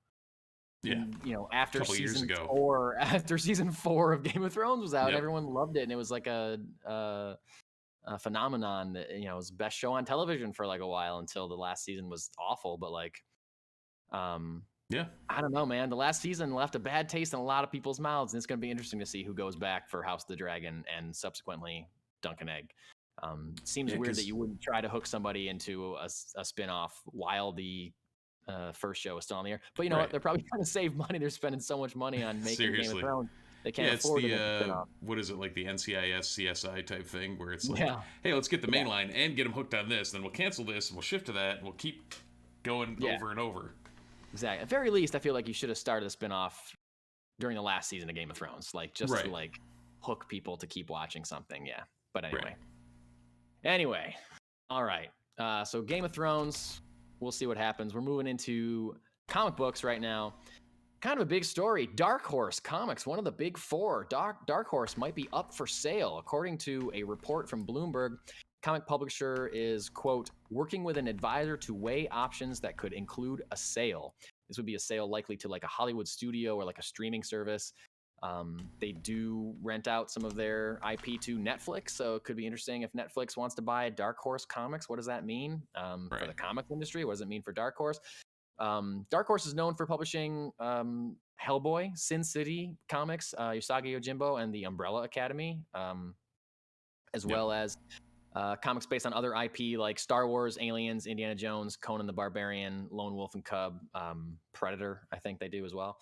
after couple years season ago. 4, after season 4 of Game of Thrones was out, Yep. everyone loved it, and it was like a phenomenon that it was the best show on television for like a while until the last season was awful. But like, yeah, I don't know, man. The last season left a bad taste in a lot of people's mouths, and it's going to be interesting to see who goes back for House of the Dragon and subsequently Dunk Egg. Seems weird that you wouldn't try to hook somebody into a spin-off while the first show is still on the air. But you know what? They're probably trying to save money. They're spending so much money on making Game of Thrones. They can't afford to make a spin-off. What is it, like the NCIS CSI type thing where it's like, hey, let's get the main line and get them hooked on this, then we'll cancel this and we'll shift to that and we'll keep going over and over. Exactly. At very least, I feel like you should have started a spin-off during the last season of Game of Thrones, like just to like hook people to keep watching something. Yeah. But anyway. All right. So Game of Thrones, we'll see what happens. We're moving into comic books right now. Kind of a big story. Dark Horse Comics, one of the big 4. Dark Horse might be up for sale. According to a report from Bloomberg, comic publisher is, quote, working with an advisor to weigh options that could include a sale. This would be a sale likely to like a Hollywood studio or like a streaming service. They do rent out some of their IP to Netflix, so it could be interesting if Netflix wants to buy Dark Horse Comics. What does that mean for the comic industry? What does it mean for Dark Horse? Dark Horse is known for publishing Hellboy, Sin City Comics, Usagi Yojimbo, and the Umbrella Academy, as well as comics based on other IP like Star Wars, Aliens, Indiana Jones, Conan the Barbarian, Lone Wolf and Cub, Predator, I think they do as well.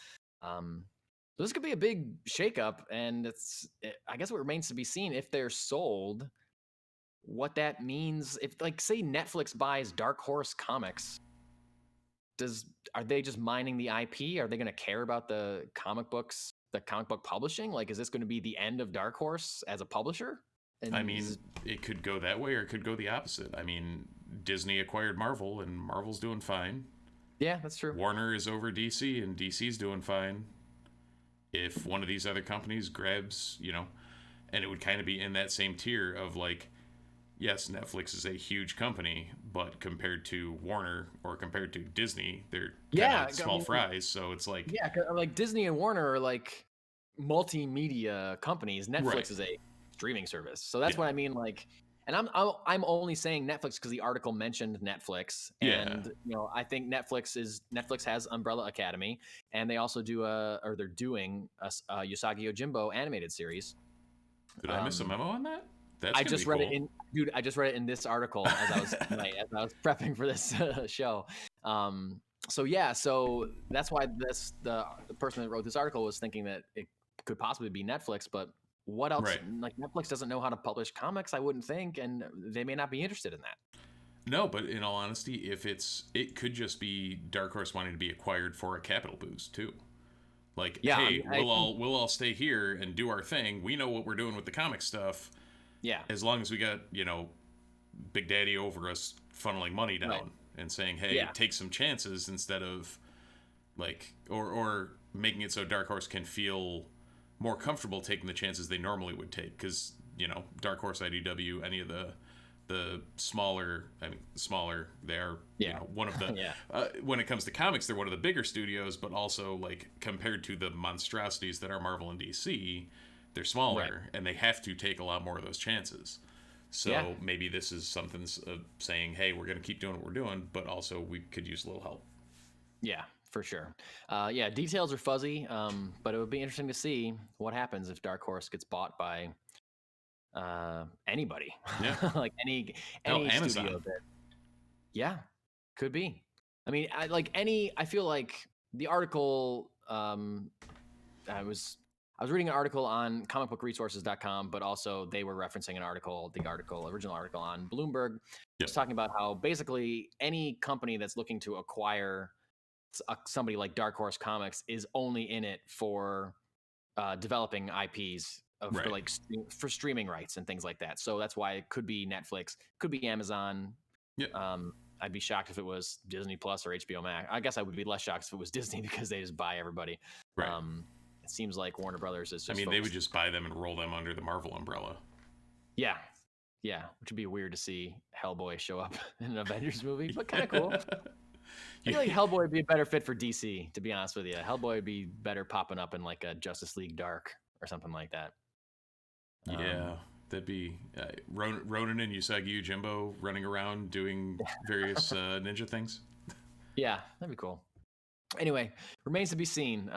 So this could be a big shakeup, and I guess what remains to be seen if they're sold, what that means. If, like, say Netflix buys Dark Horse Comics, are they just mining the IP? Are they going to care about the comic book publishing? Like, is this going to be the end of Dark Horse as a publisher? And I mean, it could go that way or it could go the opposite. I mean, Disney acquired Marvel, and Marvel's doing fine. Yeah, that's true. Warner is over DC, and DC's doing fine. If one of these other companies grabs, and it would kind of be in that same tier of like, yes, Netflix is a huge company, but compared to Warner or compared to Disney, they're kind of small fries. So it's like, like Disney and Warner are like multimedia companies. Netflix is a streaming service, so that's what I mean. Like, and I'm only saying Netflix because the article mentioned Netflix, and I think Netflix has Umbrella Academy, and they also they're doing a Usagi Yojimbo animated series. Did I miss a memo on that? I just read it I just read it in this article as I was prepping for this show. So that's why the person that wrote this article was thinking that it could possibly be Netflix, but what else? Like, Netflix doesn't know how to publish comics, I wouldn't think, and they may not be interested in that. No, but in all honesty, it could just be Dark Horse wanting to be acquired for a capital boost too. Like, hey, we'll all stay here and do our thing. We know what we're doing with the comic stuff. Yeah. As long as we got, Big Daddy over us funneling money down and saying, hey, take some chances instead of like, or making it so Dark Horse can feel more comfortable taking the chances they normally would take. Because, Dark Horse, IDW, any of the smaller, they are, one of the, when it comes to comics, they're one of the bigger studios, but also like compared to the monstrosities that are Marvel and DC, they're smaller and they have to take a lot more of those chances. So maybe this is something saying, hey, we're going to keep doing what we're doing, but also we could use a little help. Yeah, for sure. Details are fuzzy, but it would be interesting to see what happens if Dark Horse gets bought by anybody. Yeah. Like any Amazon. studio that. Yeah, could be. I mean, I feel like the article, I was reading an article on comicbookresources.com, but also they were referencing the original article on Bloomberg, just talking about how basically any company that's looking to acquire somebody like Dark Horse Comics is only in it for developing IPs for streaming rights and things like that. So that's why it could be Netflix, could be Amazon. Yeah. I'd be shocked if it was Disney Plus or HBO Max. I guess I would be less shocked if it was Disney because they just buy everybody. Right. It seems like Warner Brothers is just they would just buy them and roll them under the Marvel umbrella. Yeah. Yeah. Which would be weird to see Hellboy show up in an Avengers movie, but kind of cool. I feel like Hellboy would be a better fit for DC, to be honest with you. Hellboy would be better popping up in like a Justice League Dark or something like that. Yeah, that'd be Ronan and Usagi Yojimbo running around doing various ninja things. Yeah, that'd be cool. Anyway, remains to be seen.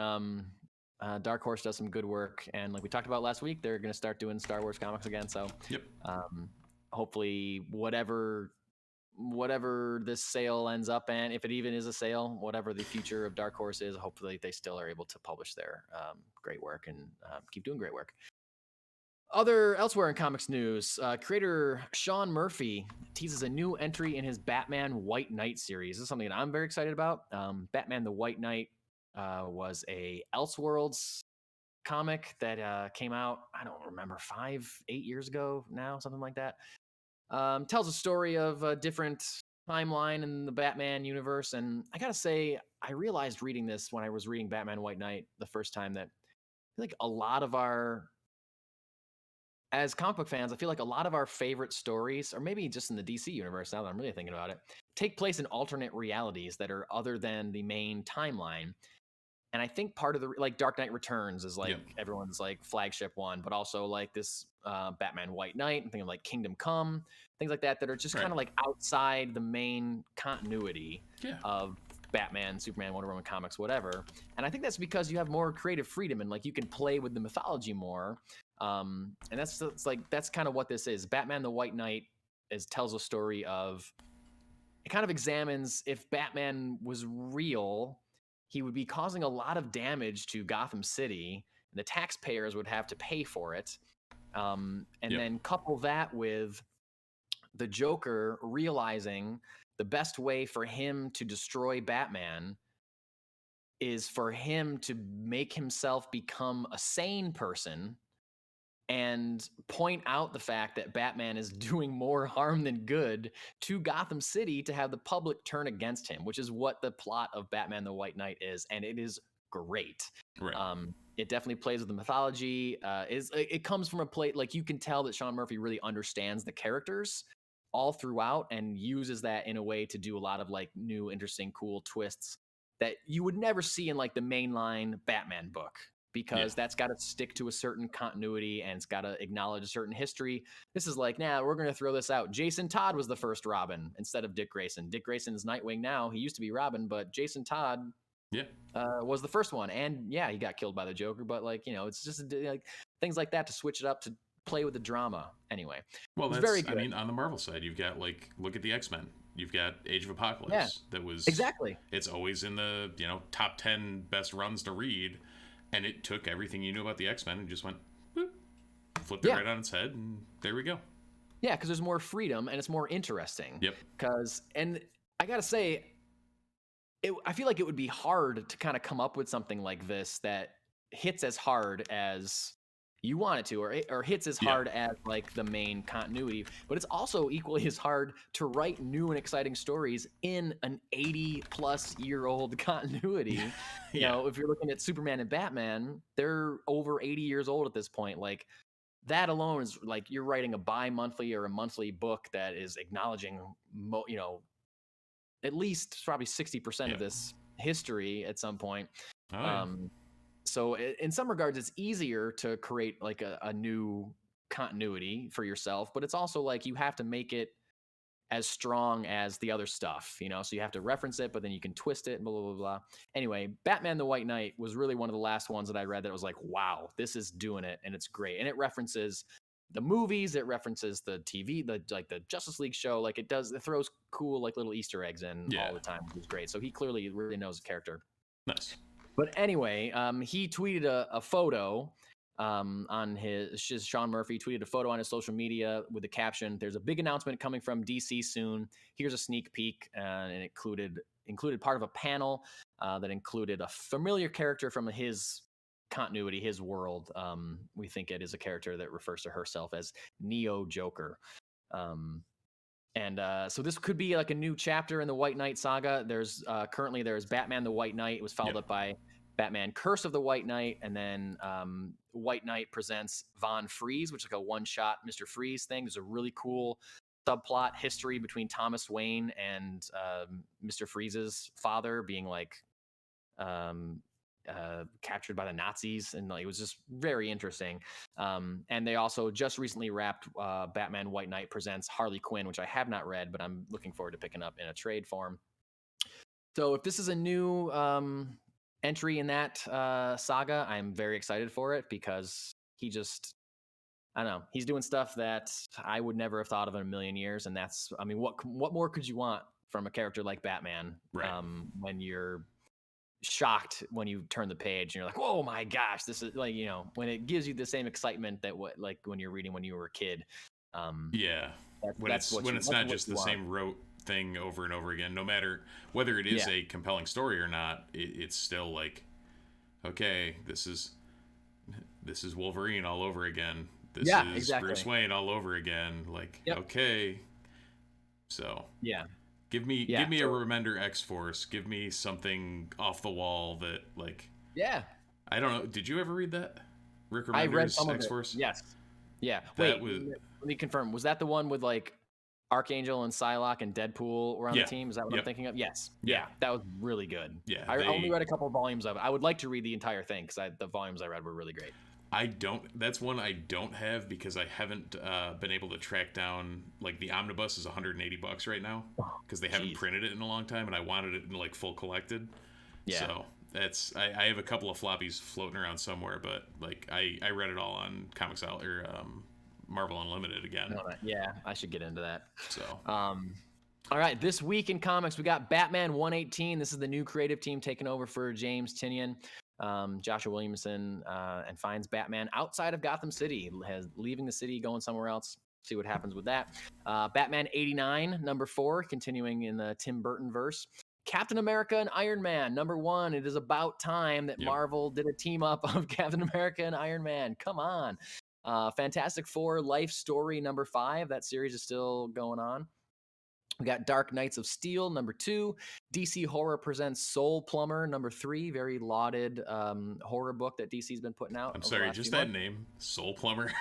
Dark Horse does some good work, and like we talked about last week, they're going to start doing Star Wars comics again. So, yep. Hopefully, whatever this sale ends up in, if it even is a sale, whatever the future of Dark Horse is, hopefully they still are able to publish their great work and keep doing great work. Elsewhere in comics news, creator Sean Murphy teases a new entry in his Batman White Knight series. This is something that I'm very excited about. Batman the White Knight was a Elseworlds comic that came out, I don't remember, 5-8 years ago now, something like that. Tells a story of a different timeline in the Batman universe. And I gotta say, I realized reading this when I was reading Batman White Knight the first time that I feel like a lot of as comic book fans, I feel like a lot of our favorite stories, or maybe just in the DC universe, now that I'm really thinking about it, take place in alternate realities that are other than the main timeline. And I think part of like Dark Knight Returns is like everyone's like flagship one, but also like this Batman White Knight and thinking like Kingdom Come, things like that are just kind of like outside the main continuity of Batman, Superman, Wonder Woman comics, whatever. And I think that's because you have more creative freedom and like you can play with the mythology more. And that's kind of what this is. Batman the White Knight tells a story of, it kind of examines if Batman was real, he would be causing a lot of damage to Gotham City, and the taxpayers would have to pay for it. Then couple that with the Joker realizing the best way for him to destroy Batman is for him to make himself become a sane person and point out the fact that Batman is doing more harm than good to Gotham City to have the public turn against him, which is what the plot of Batman the White Knight is, and it is great. Right. It definitely plays with the mythology. It comes from a place, like you can tell that Sean Murphy really understands the characters all throughout and uses that in a way to do a lot of like new, interesting, cool twists that you would never see in like the mainline Batman book, because that's got to stick to a certain continuity and it's got to acknowledge a certain history. This is like, we're going to throw this out. Jason Todd was the first Robin instead of Dick Grayson. Dick Grayson is Nightwing now. He used to be Robin, but Jason Todd was the first one. And he got killed by the Joker, but like, it's just like things like that to switch it up, to play with the drama. Anyway, well, that's very good. I mean, on the Marvel side, you've got like, look at the X-Men. You've got Age of Apocalypse. Yeah, that was exactly. It's always in the top 10 best runs to read, and it took everything you knew about the X-Men and just went boop, flipped it right on its head, and there we go. Yeah, because there's more freedom and it's more interesting. Yep. And I gotta say, I feel like it would be hard to kind of come up with something like this that hits as hard as you want it to, or hits as hard as like the main continuity, but it's also equally as hard to write new and exciting stories in an 80-plus-year-old continuity. You know, if you're looking at Superman and Batman, they're over 80 years old at this point. Like, that alone is like you're writing a bi-monthly or a monthly book that is acknowledging, at least probably 60% of this history at some point. So in some regards, it's easier to create like a new continuity for yourself, but it's also like you have to make it as strong as the other stuff, so you have to reference it, but then you can twist it and blah, blah, blah, blah. Anyway, Batman the White Knight was really one of the last ones that I read that was like, wow, this is doing it, and it's great. And it references the movies, it references the TV, the Justice League show, like it throws cool like little Easter eggs in all the time, which is great. So he clearly really knows the character. Nice. But anyway, he tweeted a photo on Sean Murphy tweeted a photo on his social media with the caption, "There's a big announcement coming from DC soon. Here's a sneak peek," and it included part of a panel that included a familiar character from his continuity, his world. We think it is a character that refers to herself as Neo Joker. So this could be like a new chapter in the White Knight saga. There's Batman the White Knight. It was followed up by Batman Curse of the White Knight, and then White Knight presents Von Freeze, which is like a one-shot Mr. Freeze thing. There's a really cool subplot history between Thomas Wayne and Mr. Freeze's father being like captured by the Nazis, and like, it was just very interesting. And they also just recently wrapped Batman White Knight Presents Harley Quinn, which I have not read, but I'm looking forward to picking up in a trade form. So if this is a new entry in that saga, I'm very excited for it, because he just, I don't know, he's doing stuff that I would never have thought of in a million years. And that's, I mean, what more could you want from a character like Batman? Right. When you're shocked when you turn the page and you're like, oh my gosh, this is like, when it gives you the same excitement that like when you're reading when you were a kid. Yeah. When it's not just the same rote thing over and over again, no matter whether it is a compelling story or not, it's still like, okay, this is Wolverine all over again. This is exactly. Bruce Wayne all over again. Like, okay. So give me a Remender X-Force. Give me something off the wall that, like, I don't know. Did you ever read that? Rick Remender's X-Force? Yes. Yeah. Let me confirm. Was that the one with like Archangel and Psylocke and Deadpool were on the team? Is that what I'm thinking of? Yes. Yeah. That was really good. Yeah. I only read a couple of volumes of it. I would like to read the entire thing, because the volumes I read were really great. That's one I don't have, because I haven't been able to track down, like, the omnibus is $180 right now, because they haven't printed it in a long time, and I wanted it in like full collected. So that's, I have a couple of floppies floating around somewhere, but like I read it all on Comixology or Marvel Unlimited again. I should get into that. So all right, this week in comics we got Batman 118. This is the new creative team taking over for James Tynion. Joshua Williamson and finds Batman outside of Gotham City, leaving the city, going somewhere else. See what happens with that. Batman 89, number 4, continuing in the Tim Burton verse. Captain America and Iron Man, number 1. It is about time that Marvel did a team up of Captain America and Iron Man. Come on. Fantastic Four Life Story, number 5. That series is still going on. We got Dark Knights of Steel, number 2. DC Horror presents Soul Plumber, number 3. Very lauded horror book that DC's been putting out. I'm sorry, just that name, Soul Plumber.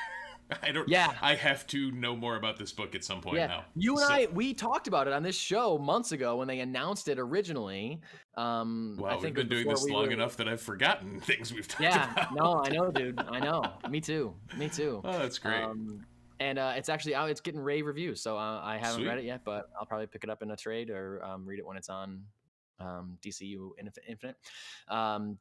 I have to know more about this book at some point now. You and we talked about it on this show months ago when they announced it originally. Wow, we've been doing this long enough that I've forgotten things we've talked about. No, I know, dude. I know. Me too. Oh, that's great. And it's actually out. It's getting rave reviews, so I haven't read it yet, but I'll probably pick it up in a trade or read it when it's on DCU Infinite.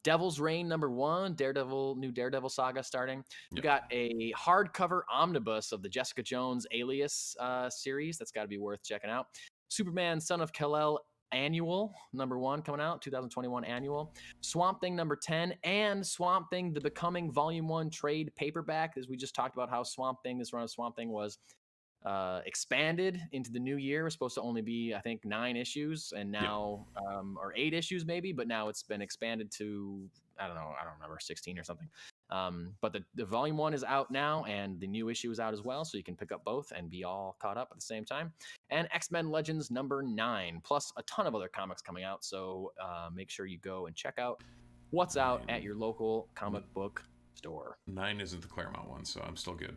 Devil's Reign, number 1. New Daredevil saga starting. We got a hardcover omnibus of the Jessica Jones Alias series. That's got to be worth checking out. Superman, Son of Kal-El annual, number 1, coming out, 2021 annual. Swamp Thing, number 10, and Swamp Thing, The Becoming Volume 1 trade paperback, as we just talked about how this run of Swamp Thing was expanded into the new year. It was supposed to only be, I think, 9 issues, and now, or 8 issues maybe, but now it's been expanded to, I don't remember, 16 or something. But the volume 1 is out now, and the new issue is out as well, so you can pick up both and be all caught up at the same time. And X-Men Legends number 9, plus a ton of other comics coming out, so make sure you go and check out what's out at your local comic book store. 9 isn't the Claremont one, so I'm still good.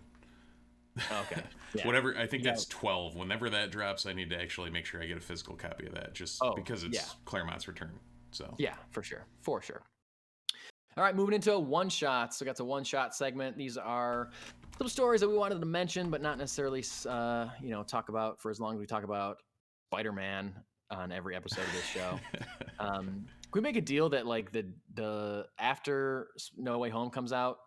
Okay. Whatever, I think that's 12. Whenever that drops, I need to actually make sure I get a physical copy of that, just because it's Claremont's return. So yeah, for sure. All right, moving into one-shots. So we got the one-shot segment. These are some stories that we wanted to mention, but not necessarily, talk about for as long as we talk about Spider-Man on every episode of this show. Can we make a deal that like the after No Way Home comes out,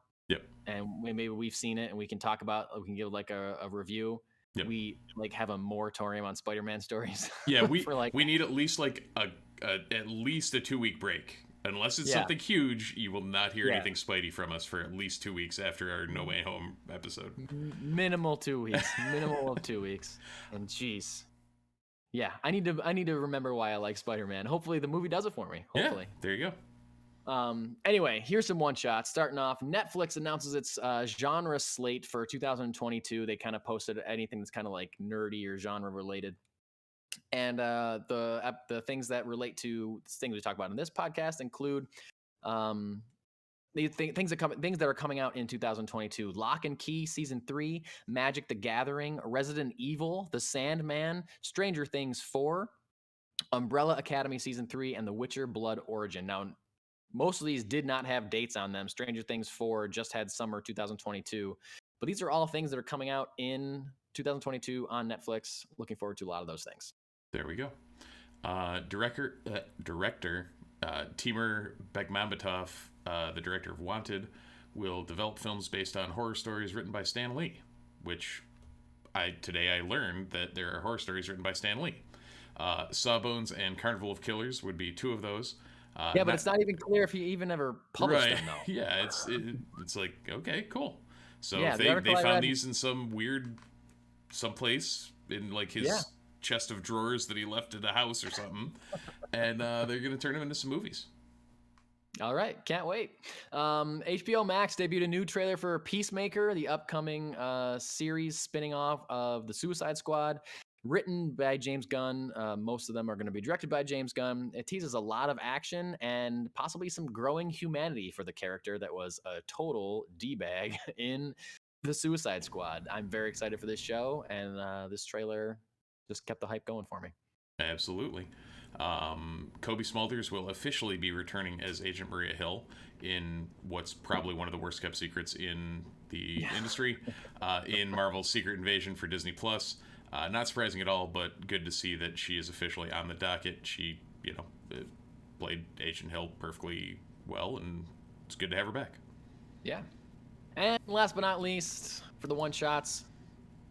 and maybe we've seen it and we can talk about, we can give like a review. We like have a moratorium on Spider-Man stories. Yeah, we need at least like at least a 2-week break. Unless it's something huge, you will not hear anything Spidey from us for at least 2 weeks after our No Way Home episode. Minimal 2 weeks. Minimal of 2 weeks. And jeez. Yeah, I need to remember why I like Spider-Man. Hopefully the movie does it for me. Hopefully. Yeah, there you go. Anyway, here's some one-shots. Starting off, Netflix announces its genre slate for 2022. They kind of posted anything that's kind of like nerdy or genre-related. And the things that relate to things we talk about in this podcast include things that are coming out in 2022: Lock and Key season 3, Magic the Gathering, Resident Evil, The Sandman, Stranger Things 4, Umbrella Academy season 3, and The Witcher Blood Origin. Now, most of these did not have dates on them. Stranger Things 4 just had summer 2022, but these are all things that are coming out in 2022 on Netflix. Looking forward to a lot of those things. There we go. Director Timur Bekmambetov, the director of Wanted, will develop films based on horror stories written by Stan Lee, which today I learned that there are horror stories written by Stan Lee. Sawbones and Carnival of Killers would be two of those. But it's not even clear if he even ever published them, though. Yeah, it's like, okay, cool. So yeah, they found these in someplace in like his chest of drawers that he left at a house or something, and they're going to turn them into some movies. All right, can't wait. HBO Max debuted a new trailer for Peacemaker, the upcoming series spinning off of the Suicide Squad. Written by James Gunn. Most of them are going to be directed by James Gunn. It teases a lot of action and possibly some growing humanity for the character that was a total D-bag in the Suicide Squad. I'm very excited for this show, and this trailer just kept the hype going for me. Absolutely. Cobie Smoulders will officially be returning as Agent Maria Hill in what's probably one of the worst kept secrets in the industry, in Marvel's Secret Invasion for Disney+. Not surprising at all, but good to see that she is officially on the docket. She, played Agent Hill perfectly well, and it's good to have her back. Yeah. And last but not least, for the one-shots,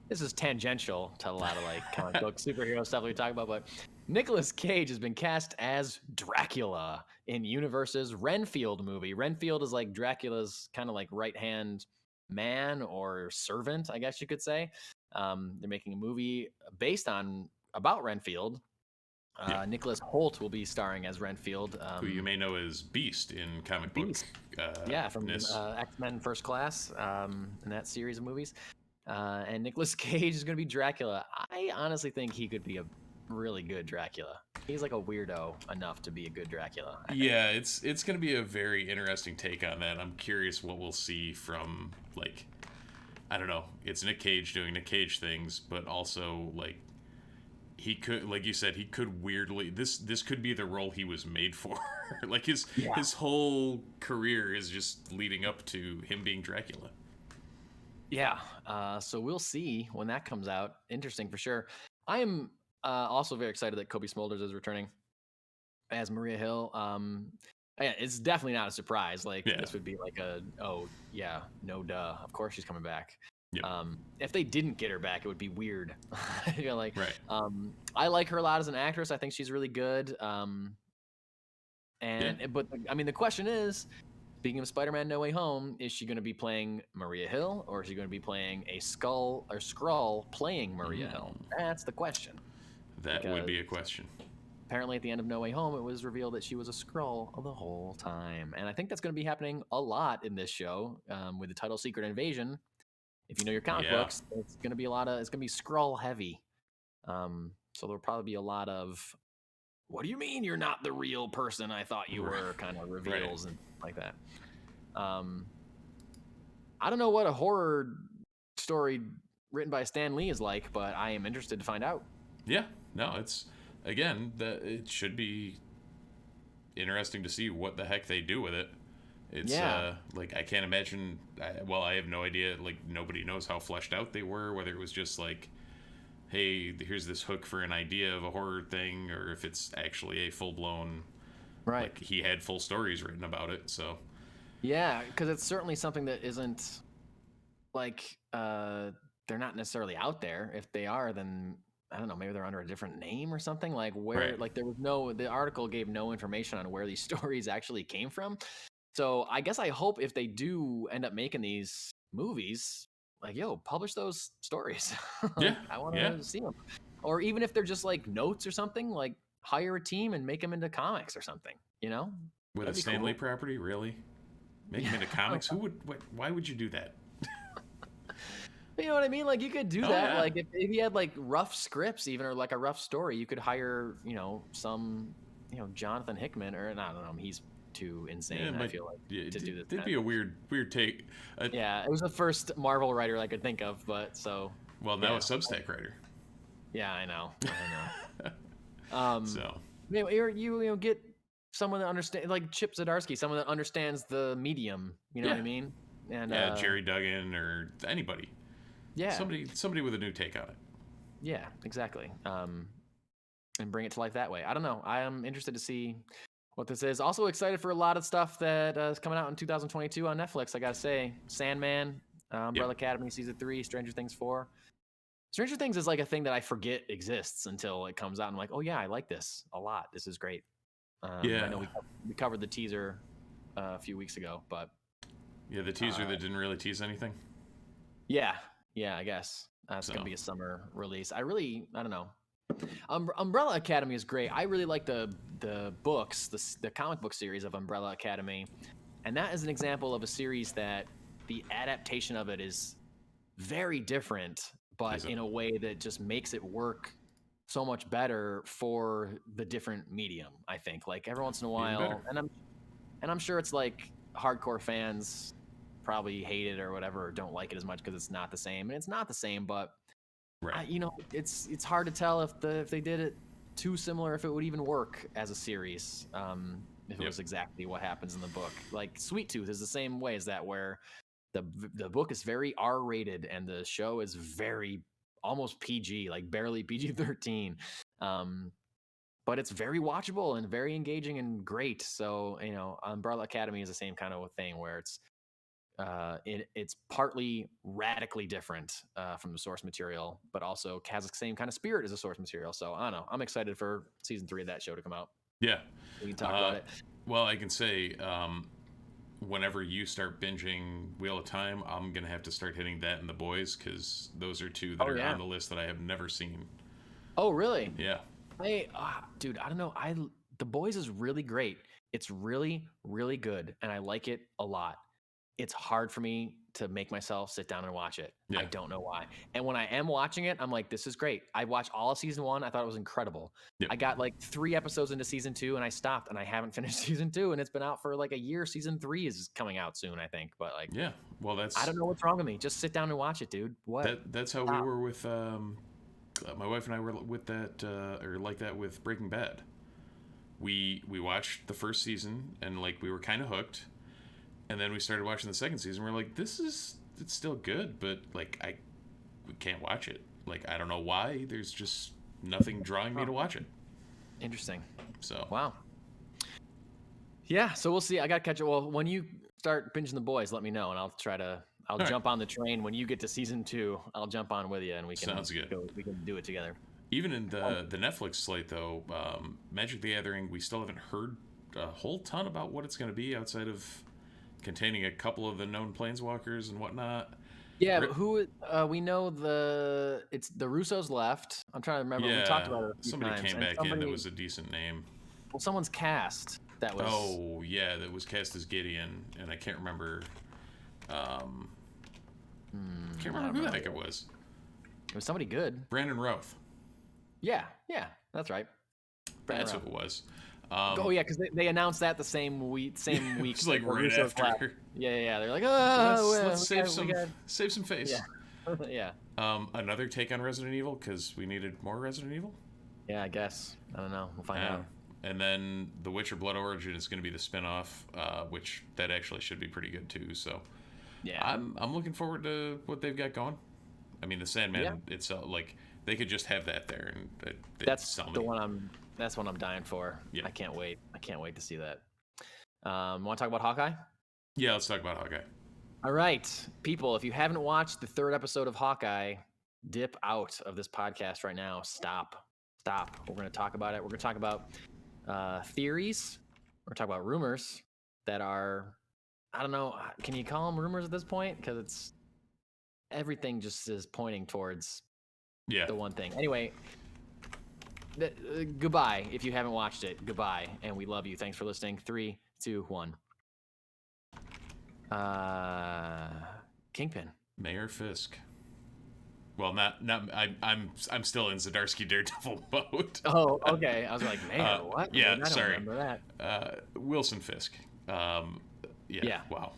this is tangential to a lot of comic book superhero stuff we talk about, but Nicolas Cage has been cast as Dracula in Universe's Renfield movie. Renfield is like Dracula's kind of like right-hand man or servant, I guess you could say. They're making a movie about Renfield. Nicholas Hoult will be starring as Renfield, who you may know as Beast in comic books. From X-Men First Class, in that series of movies. And Nicolas Cage is going to be Dracula. I honestly think he could be a really good Dracula. He's like a weirdo enough to be a good Dracula. Yeah, it's going to be a very interesting take on that. I'm curious what we'll see from I don't know. It's Nick Cage doing Nick Cage things, but also he could, like you said, he could weirdly. This could be the role he was made for. His whole career is just leading up to him being Dracula. Yeah. So we'll see when that comes out. Interesting for sure. I am also very excited that Cobie Smoulders is returning as Maria Hill. It's definitely not a surprise. This would be no duh. Of course she's coming back. Yep. If they didn't get her back, it would be weird. Right. I like her a lot as an actress. I think she's really good. But I mean, the question is, speaking of Spider-Man No Way Home, is she going to be playing Maria Hill, or is she going to be playing a Skrull playing Maria Hill? That's the question. That would be a question. Apparently, at the end of No Way Home, it was revealed that she was a Skrull the whole time. And I think that's going to be happening a lot in this show with the title Secret Invasion. If you know your comic books, it's going to be it's going to be Skrull heavy. So there'll probably be a lot of, what do you mean you're not the real person I thought you were, kind of reveals and like that. I don't know what a horror story written by Stan Lee is like, but I am interested to find out. Yeah, no, it's... Again, it should be interesting to see what the heck they do with it. It's I can't imagine. I have no idea. Nobody knows how fleshed out they were. Whether it was just hey, here's this hook for an idea of a horror thing, or if it's actually a full blown. Right. He had full stories written about it. So. Yeah, because it's certainly something that isn't they're not necessarily out there. If they are, then. I don't know, maybe they're under a different name or something. The article gave no information on where these stories actually came from. So I guess I hope if they do end up making these movies, publish those stories. Yeah. I want to see them. Or even if they're just notes or something, hire a team and make them into comics or something, With a Stan Lee property, really? Make them into comics? Why would you do that? You know what I mean? You could do that. Yeah. If you had rough scripts, even, or a rough story, you could hire, some, Jonathan Hickman, or I don't know, he's too insane. I feel like to do this. It'd be a weird take. Yeah, it was the first Marvel writer I could think of, but so. Well, now a Substack writer. Yeah, I know. So you get someone that understands, like Chip Zdarsky, someone that understands the medium. You know what I mean? And Jerry Duggan or anybody. Yeah, somebody with a new take on it. Yeah, exactly. And bring it to life that way. I don't know. I am interested to see what this is. Also excited for a lot of stuff that is coming out in 2022 on Netflix. I gotta say, Sandman, Umbrella Academy season 3, Stranger Things 4. Stranger Things is like a thing that I forget exists until it comes out. I'm like, oh yeah, I like this a lot. This is great. I know we covered the teaser a few weeks ago, but the teaser that didn't really tease anything. Yeah, I guess that's gonna be a summer release. I don't know. Umbrella Academy is great. I really like the books, the comic book series of Umbrella Academy, and that is an example of a series that the adaptation of it is very different, but in a way that just makes it work so much better for the different medium. I think, like, every once in a while, and I'm sure it's like hardcore fans probably hate it or whatever, or don't like it as much because it's not the same, and it's not the same, but. Right. It's hard to tell if they did it too similar, if it would even work as a series, if it was exactly what happens in the book. Like Sweet Tooth is the same way as that, where the book is very R-rated and the show is very almost PG, like barely PG-13. But it's very watchable and very engaging and great. So, Umbrella Academy is the same kind of thing where it's partly radically different from the source material, but also has the same kind of spirit as the source material. So I don't know. I'm excited for season 3 of that show to come out. Yeah, we can talk about it. Well, I can say whenever you start binging Wheel of Time, I'm gonna have to start hitting that and The Boys, because those are two that are on the list that I have never seen. Oh, really? Yeah. Dude, I don't know. The Boys is really great. It's really, really good, and I like it a lot. It's hard for me to make myself sit down and watch it. I don't know why. And when I am watching it, I'm like, this is great. I watched all of season 1. I thought it was incredible. I got like 3 episodes into season 2 and I stopped, and I haven't finished season 2, and it's been out for like a year. Season 3 is coming out soon, I think. But like, I don't know what's wrong with me. Just sit down and watch it, dude. That's how we were with my wife and I were with that or like that with Breaking Bad. We watched the first season and like we were kind of hooked. And then we started watching the second season. We're like, it's still good, but like we can't watch it. Like, I don't know why. There's just nothing drawing me to watch it. Interesting. So wow. Yeah. So we'll see. I gotta catch it. Well, when you start binging The Boys, let me know, and I'll jump on the train when you get to season 2. I'll jump on with you, and we can. Sounds good. We can do it together. Even in the Netflix slate, though, Magic the Gathering, we still haven't heard a whole ton about what it's going to be outside of containing a couple of the known planeswalkers and whatnot. Yeah, but who we know the Russos left. I'm trying to remember. Yeah, we talked about it. Somebody came back in that was a decent name. Well, someone's cast that was. Oh yeah, that was cast as Gideon, and I can't remember. Can't remember who the heck it was. It was somebody good. Brandon Routh. Yeah, that's right. That's who it was. Because they announced that the same week. It's like right after. Yeah. They're like, let's save some face. Yeah. Another take on Resident Evil, because we needed more Resident Evil. Yeah, I guess. I don't know. We'll find out. And then The Witcher Blood Origin is going to be the spinoff, which that actually should be pretty good too. So yeah, I'm looking forward to what they've got going. I mean, the Sandman itself, like they could just have that there, and that's the one That's what I'm dying for. Yeah. I can't wait. I can't wait to see that. Want to talk about Hawkeye? Yeah, let's talk about Hawkeye. All right, people, if you haven't watched the 3rd episode of Hawkeye, dip out of this podcast right now. Stop. We're going to talk about it. We're going to talk about theories. We're going to talk about rumors that are, I don't know, can you call them rumors at this point? Because everything just is pointing towards the one thing. Anyway, goodbye if you haven't watched it. Goodbye, and we love you. Thanks for listening. 3, 2, 1. Kingpin. Mayor Fisk. Well, not. I'm still in Zdarsky Daredevil mode. Oh, okay. I was like, Mayor, what? Yeah, I don't sorry. remember that. Wilson Fisk. Yeah. Wow.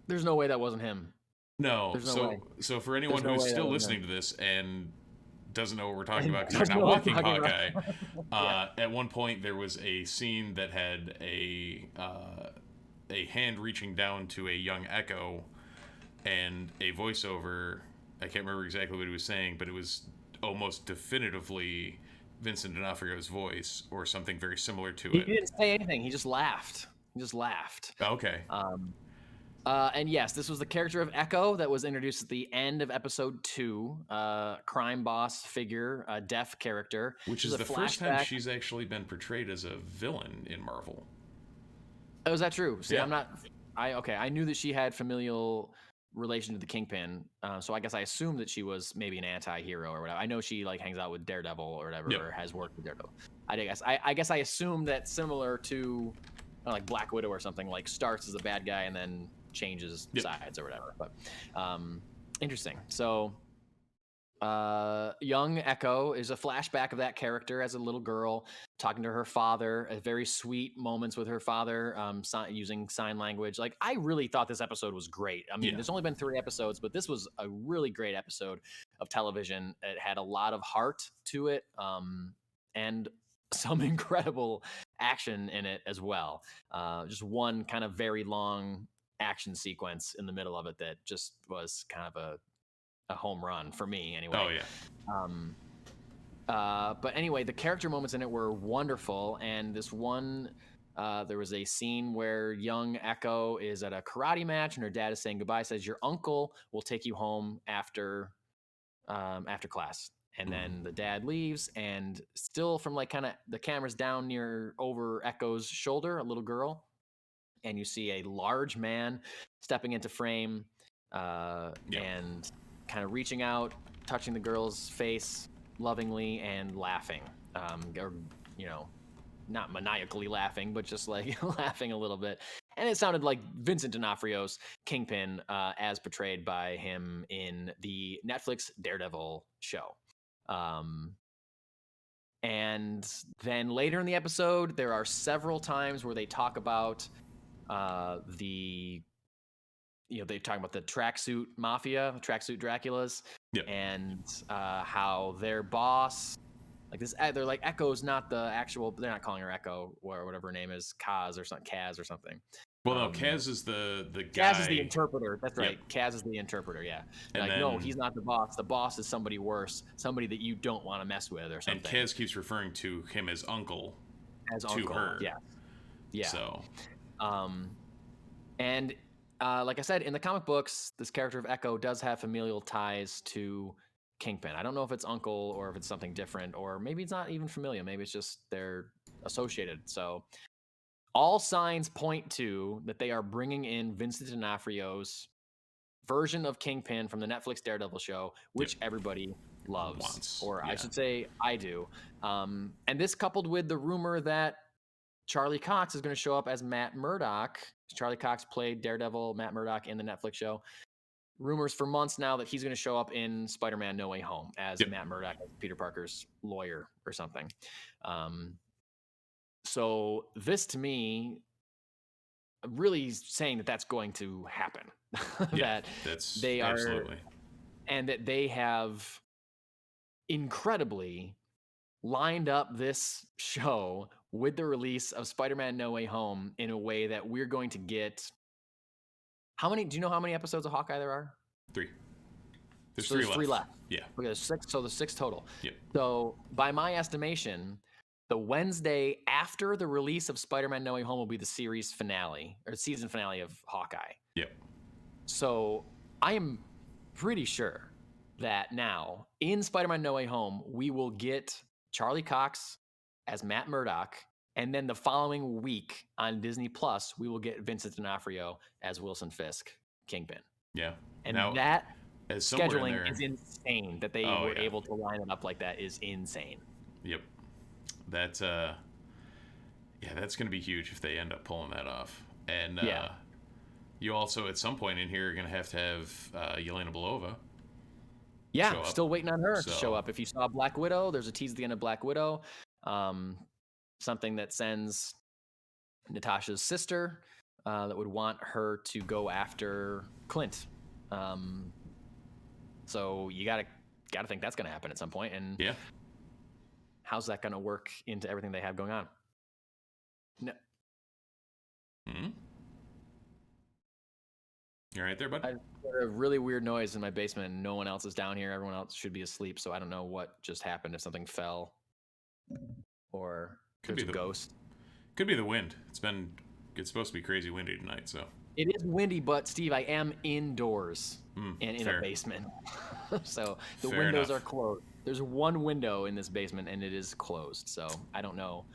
There's no way that wasn't him. No. There's no way. So for anyone who's still listening to this and doesn't know what we're talking about because he's Doesn't not know what watching we're talking Hawkeye, at one point there was a scene that had a hand reaching down to a young Echo and a voiceover. I can't remember exactly what he was saying, but it was almost definitively Vincent D'Onofrio's voice or something very similar to it. He didn't say anything. He just laughed. Okay. And yes, this was the character of Echo that was introduced at the end of episode 2. Crime boss figure, a deaf character. Which is the first time she's actually been portrayed as a villain in Marvel. Oh, is that true? See, yeah. I knew that she had familial relation to the Kingpin, so I guess I assumed that she was maybe an anti-hero or whatever. I know she like hangs out with Daredevil or whatever, or has worked with Daredevil. I guess I assumed that similar to like Black Widow or something, like starts as a bad guy and then changes sides or whatever. But interesting. So young Echo is a flashback of that character as a little girl talking to her father, very sweet moments with her father, using sign language. Like, I really thought this episode was great. I mean, there's only been 3 episodes, but this was a really great episode of television. It had a lot of heart to it, and some incredible action in it as well. Just one kind of very long action sequence in the middle of it that just was kind of a home run for me anyway. Oh yeah. But anyway, the character moments in it were wonderful, and this one, there was a scene where young Echo is at a karate match, and her dad is saying goodbye. Says, "Your uncle will take you home after class." And then the dad leaves, and still from like kind of the camera's down near over Echo's shoulder, a little girl, and you see a large man stepping into frame, and kind of reaching out, touching the girl's face lovingly and laughing, or not maniacally laughing, but just like laughing a little bit. And it sounded like Vincent D'Onofrio's Kingpin, as portrayed by him in the Netflix Daredevil show. And then later in the episode, there are several times where they talk about they talk about the tracksuit mafia, tracksuit Draculas, and how their boss, like this, they're like, Echo's not the actual, they're not calling her Echo or whatever her name is, Kaz or something. Well, no, Kaz is the guy. Kaz is the interpreter. That's right. Kaz is the interpreter. Yeah. And like, no, he's not the boss. The boss is somebody worse, somebody that you don't want to mess with or something. And Kaz keeps referring to him as uncle. To her. Yeah. Yeah. So. And like I said, in the comic books, this character of Echo does have familial ties to Kingpin. I don't know if it's uncle or if it's something different, or maybe it's not even familial. Maybe it's just they're associated. So all signs point to that they are bringing in Vincent D'Onofrio's version of Kingpin from the Netflix Daredevil show, which everybody loves, I should say I do. And this coupled with the rumor that Charlie Cox is going to show up as Matt Murdock. Charlie Cox played Daredevil, Matt Murdock in the Netflix show. Rumors for months now that he's going to show up in Spider-Man No Way Home as Matt Murdock, Peter Parker's lawyer or something. So this, to me, really saying that that's going to happen. That's they are, absolutely. And that they have incredibly lined up this show with the release of Spider-Man No Way Home in a way that we're going to get. Do you know how many episodes of Hawkeye there are? 3. There's so 3 left. Yeah. Okay, there's 6. So there's 6 total. Yep. So by my estimation, the Wednesday after the release of Spider-Man No Way Home will be the series finale or season finale of Hawkeye. Yep. So I am pretty sure that now in Spider-Man No Way Home, we will get Charlie Cox as Matt Murdock, and then the following week on Disney Plus, we will get Vincent D'Onofrio as Wilson Fisk, Kingpin. Yeah. And now, that as scheduling is insane. That they were able to line it up like that is insane. Yep. That's that's going to be huge if they end up pulling that off. And you also, at some point in here, are going to have Yelena Belova. Yeah, still waiting on her to show up. If you saw Black Widow, there's a tease at the end of Black Widow. Something that sends Natasha's sister that would want her to go after Clint. So you gotta think that's gonna happen at some point. And yeah, how's that gonna work into everything they have going on? No. Mm-hmm. You all right there, bud? I heard a really weird noise in my basement, and no one else is down here. Everyone else should be asleep, so I don't know what just happened. If something fell, or Could there's be a ghost. Could be the wind. It's supposed to be crazy windy tonight, so. It is windy, but Steve, I am indoors and in fair. a basement, so the Fair windows enough. are closed. There's one window in this basement, and it is closed. So I don't know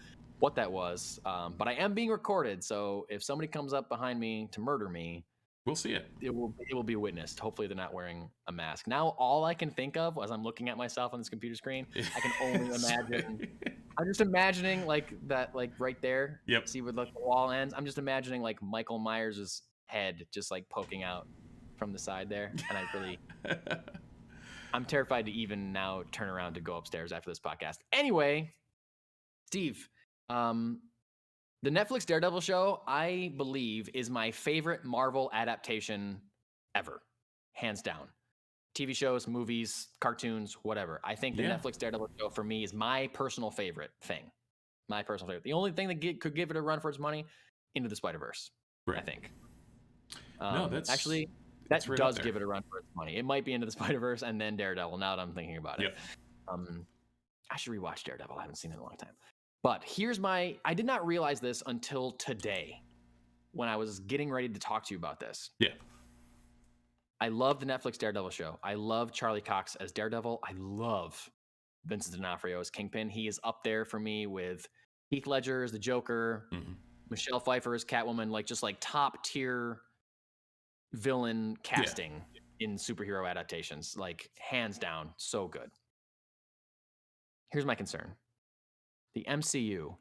what that was, but I am being recorded. So if somebody comes up behind me to murder me, We'll see it. it will be witnessed. Hopefully, they're not wearing a mask. Now, all I can think of as I'm looking at myself on this computer screen, I can only imagine. I'm just imagining like that, like right there. Yep. See where the wall ends. I'm just imagining like Michael Myers' head just like poking out from the side there, and I'm terrified to even now turn around to go upstairs after this podcast. Anyway, Steve, the Netflix Daredevil show, I believe, is my favorite Marvel adaptation ever, hands down. TV shows, movies, cartoons, whatever. I think the Netflix Daredevil show for me is my personal favorite thing. My personal favorite. The only thing that could give it a run for its money, Into the Spider-Verse, Right. I think. No, that's actually that right does give it a run for its money. It might be Into the Spider-Verse and then Daredevil. Now that I'm thinking about it, I should rewatch Daredevil. I haven't seen it in a long time. But I did not realize this until today when I was getting ready to talk to you about this. Yeah. I love the Netflix Daredevil show. I love Charlie Cox as Daredevil. I love Vincent D'Onofrio as Kingpin. He is up there for me with Heath Ledger as the Joker, Michelle Pfeiffer as Catwoman, like just like top tier villain casting in superhero adaptations, like hands down, so good. Here's my concern. The MCU,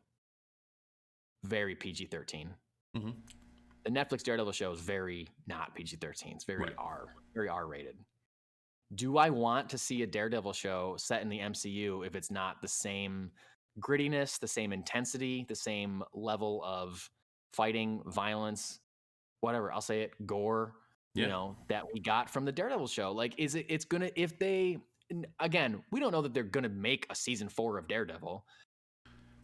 very PG-13. Mm-hmm. The Netflix Daredevil show is very not PG-13. It's very very R-rated. Do I want to see a Daredevil show set in the MCU if it's not the same grittiness, the same intensity, the same level of fighting, violence, whatever, I'll say it, gore, that we got from the Daredevil show? Like, it's gonna, if they, again, we don't know that they're gonna make a season 4 of Daredevil.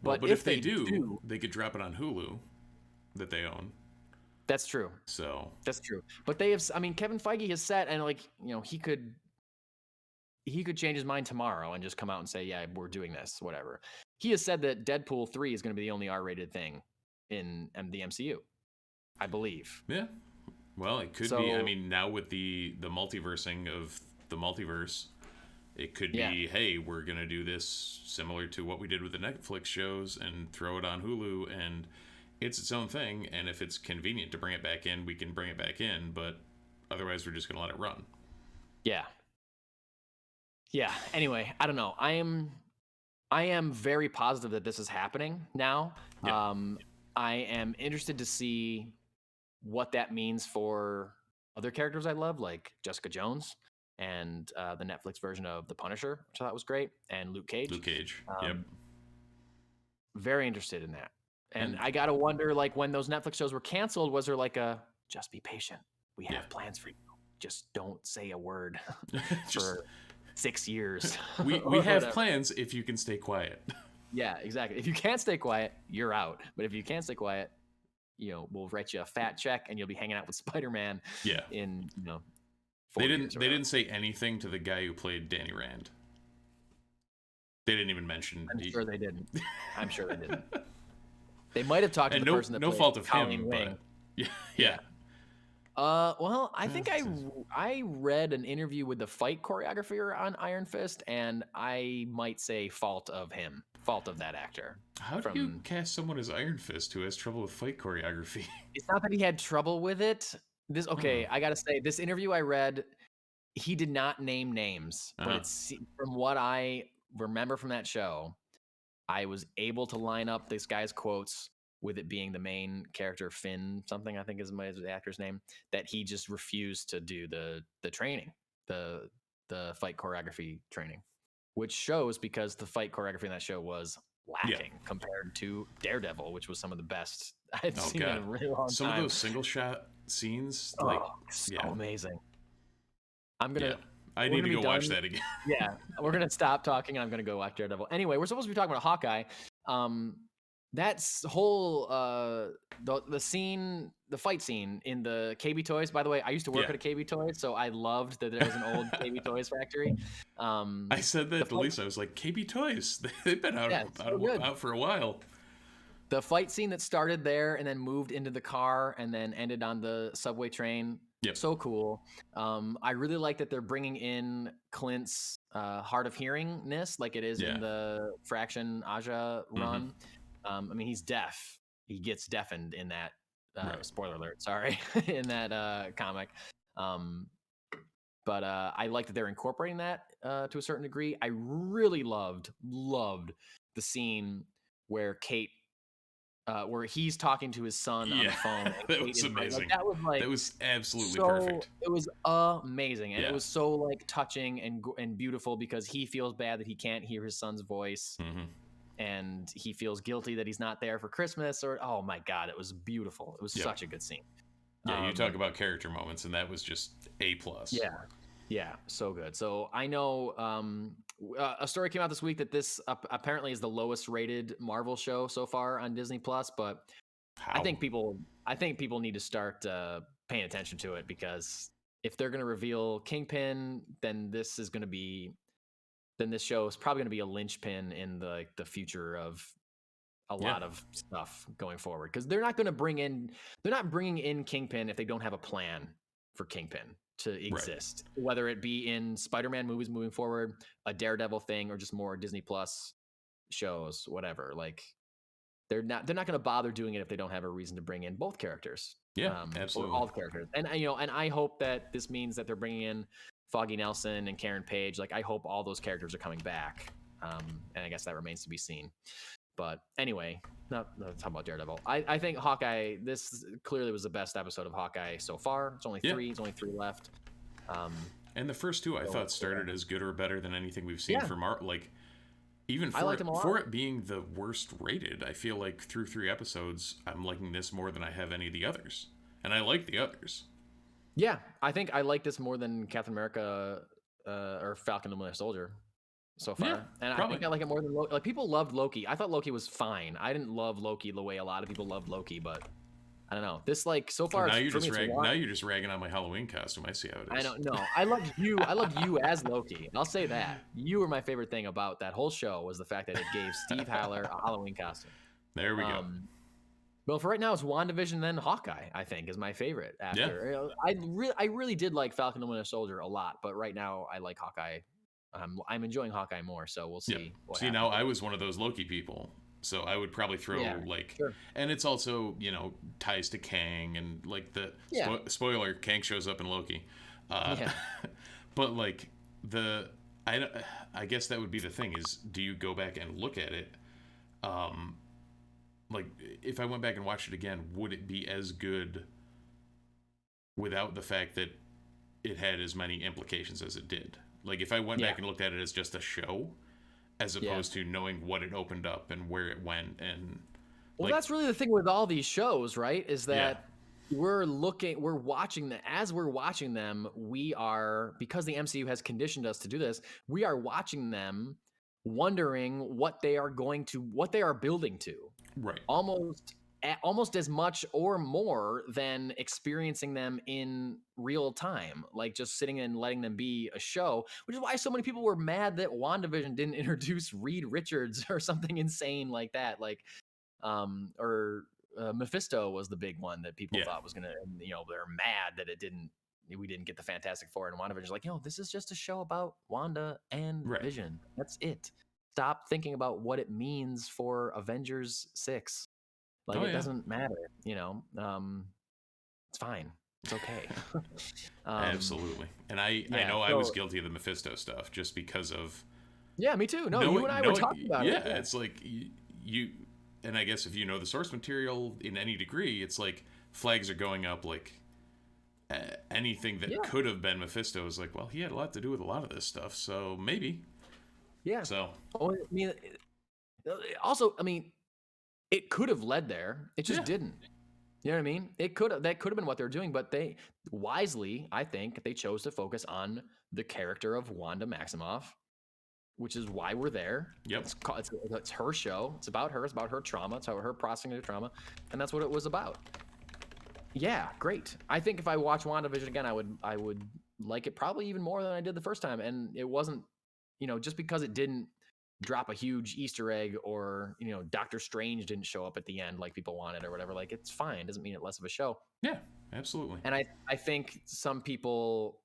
But if they do, they could drop it on Hulu that they own. That's true. So that's true. But they have, I mean, Kevin Feige has said, and like, he could change his mind tomorrow and just come out and say, yeah, we're doing this, whatever. He has said that Deadpool 3 is going to be the only R-rated thing in the MCU, I believe. Yeah. Well, it could be. I mean, now with the multiversing of the multiverse, it could be, hey, we're going to do this similar to what we did with the Netflix shows and throw it on Hulu, and it's its own thing. And if it's convenient to bring it back in, we can bring it back in, but otherwise we're just going to let it run. Yeah. Yeah. Anyway, I don't know. I am very positive that this is happening now. Yeah. I am interested to see what that means for other characters I love, like Jessica Jones and the Netflix version of The Punisher, which I thought was great, and Luke Cage. Yep. Very interested in that. And I got to wonder, like, when those Netflix shows were canceled, was there like a, just be patient. We have plans for you. Just don't say a word for 6 years. We have plans if you can stay quiet. Yeah, exactly. If you can't stay quiet, you're out. But if you can't stay quiet, we'll write you a fat check and you'll be hanging out with Spider-Man. Yeah. In, they didn't say anything to the guy who played Danny Rand. They didn't even mention. I'm sure they didn't. They might have talked to the person that played fault of Colleen him, Wing. But yeah. Well, I think I read an interview with the fight choreographer on Iron Fist, and I might say fault of that actor. How do you cast someone as Iron Fist who has trouble with fight choreography? It's not that he had trouble with it. I gotta say, this interview I read, he did not name names, but it's from what I remember from that show, I was able to line up this guy's quotes with it being the main character, Finn something, I think is the actor's name, that he just refused to do the training, the fight choreography training, which shows because the fight choreography in that show was lacking compared to Daredevil, which was some of the best I've seen it in a really long Some time. of those single shot scenes, so amazing. I'm gonna. Yeah. I need to go watch that again. Yeah, we're gonna stop talking, and I'm gonna go watch Daredevil. Anyway, we're supposed to be talking about Hawkeye. That's whole the scene, the fight scene in the Cobie Toys. By the way, I used to work at a Cobie Toys, so I loved that there was an old Cobie Toys factory. I said that to Lisa. I was like, Cobie Toys, they've been out for a while. The fight scene that started there and then moved into the car and then ended on the subway train. Yep. So cool. I really like that they're bringing in Clint's hard of hearingness, like it is in the Fraction Aja run. I mean, he's deaf. He gets deafened in that. Spoiler alert. Sorry, in that comic. But I like that they're incorporating that to a certain degree. I really loved the scene where Kate. Where he's talking to his son on the phone. That was amazing. That was absolutely perfect. It was amazing, and it was so like touching and beautiful because he feels bad that he can't hear his son's voice, and he feels guilty that he's not there for Christmas. Or oh my God, it was beautiful. It was such a good scene. Yeah, you talk about character moments, and that was just A+. Yeah, so good. So I know a story came out this week that this apparently is the lowest rated Marvel show so far on Disney Plus, but I think people need to start paying attention to it, because if they're going to reveal Kingpin, then this show is probably going to be a linchpin in the future of a lot of stuff going forward, because they're not bringing in Kingpin if they don't have a plan for Kingpin to exist, whether it be in Spider-Man movies moving forward, a Daredevil thing, or just more Disney Plus shows, whatever. Like they're not going to bother doing it if they don't have a reason to bring in both characters. Absolutely, or all the characters. And and I hope that this means that they're bringing in Foggy Nelson and Karen Page. Like I hope all those characters are coming back. And I guess that remains to be seen. But anyway, not talking about Daredevil. I think Hawkeye, this clearly was the best episode of Hawkeye so far. It's only 3. It's only 3 left. And the first 2 I thought started as good or better than anything we've seen from Marvel. Like even for it being the worst rated, I feel like through 3 episodes, I'm liking this more than I have any of the others. And I like the others. Yeah, I think I like this more than Captain America or Falcon and the Winter Soldiar so far. And probably. I think I like it more than Loki. Like people loved Loki. I thought Loki was fine. I didn't love Loki the way a lot of people loved Loki, but I don't know. This like so far. Now you're just ragging on my Halloween costume. I see how it is. I don't know. I loved you. I loved you as Loki. I'll say that. You were my favorite thing about that whole show was the fact that it gave Steve Haller a Halloween costume. There we go. Well, for right now, it's WandaVision, then Hawkeye. I think is my favorite. After I really did like Falcon and the Winter Soldier a lot, but right now I like Hawkeye. I'm enjoying Hawkeye more, so we'll see. See, now I was one of those Loki people, so I would probably throw and it's also ties to Kang and like the spoiler, Kang shows up in Loki, but like I guess that would be the thing is, do you go back and look at it? Like if I went back and watched it again, would it be as good without the fact that it had as many implications as it did? Like if I went back and looked at it as just a show, as opposed to knowing what it opened up and where it went, and that's really the thing with all these shows, right? Is that we're watching them, we are, because the MCU has conditioned us to do this, we are watching them wondering what they are building to. Right. Almost as much or more than experiencing them in real time, like just sitting and letting them be a show, which is why so many people were mad that WandaVision didn't introduce Reed Richards or something insane like that. Like, Mephisto was the big one that people thought was going to, they're mad that we didn't get the Fantastic Four, and WandaVision's like, this is just a show about Wanda and Vision. That's it. Stop thinking about what it means for Avengers 6. Like it doesn't matter, it's fine. It's okay. Absolutely. And I know I was guilty of the Mephisto stuff just because of. Yeah, me too. No, you and I were talking about it. Yeah, it's like you, and I guess if you know the source material in any degree, it's like flags are going up. Like anything that could have been Mephisto is like, well, he had a lot to do with a lot of this stuff, so maybe. Yeah. So. Also, it could have led there. It just didn't. You know what I mean? That could have been what they're doing, but they wisely, I think, they chose to focus on the character of Wanda Maximoff, which is why we're there. Yep. It's her show. It's about her. It's about her trauma. It's about her processing her trauma, and that's what it was about. Yeah, great. I think if I watch WandaVision again, I would like it probably even more than I did the first time. And it wasn't, just because it didn't drop a huge Easter egg or, Doctor Strange didn't show up at the end like people wanted or whatever. Like, it's fine. It doesn't mean it's less of a show. Yeah, absolutely. And I think some people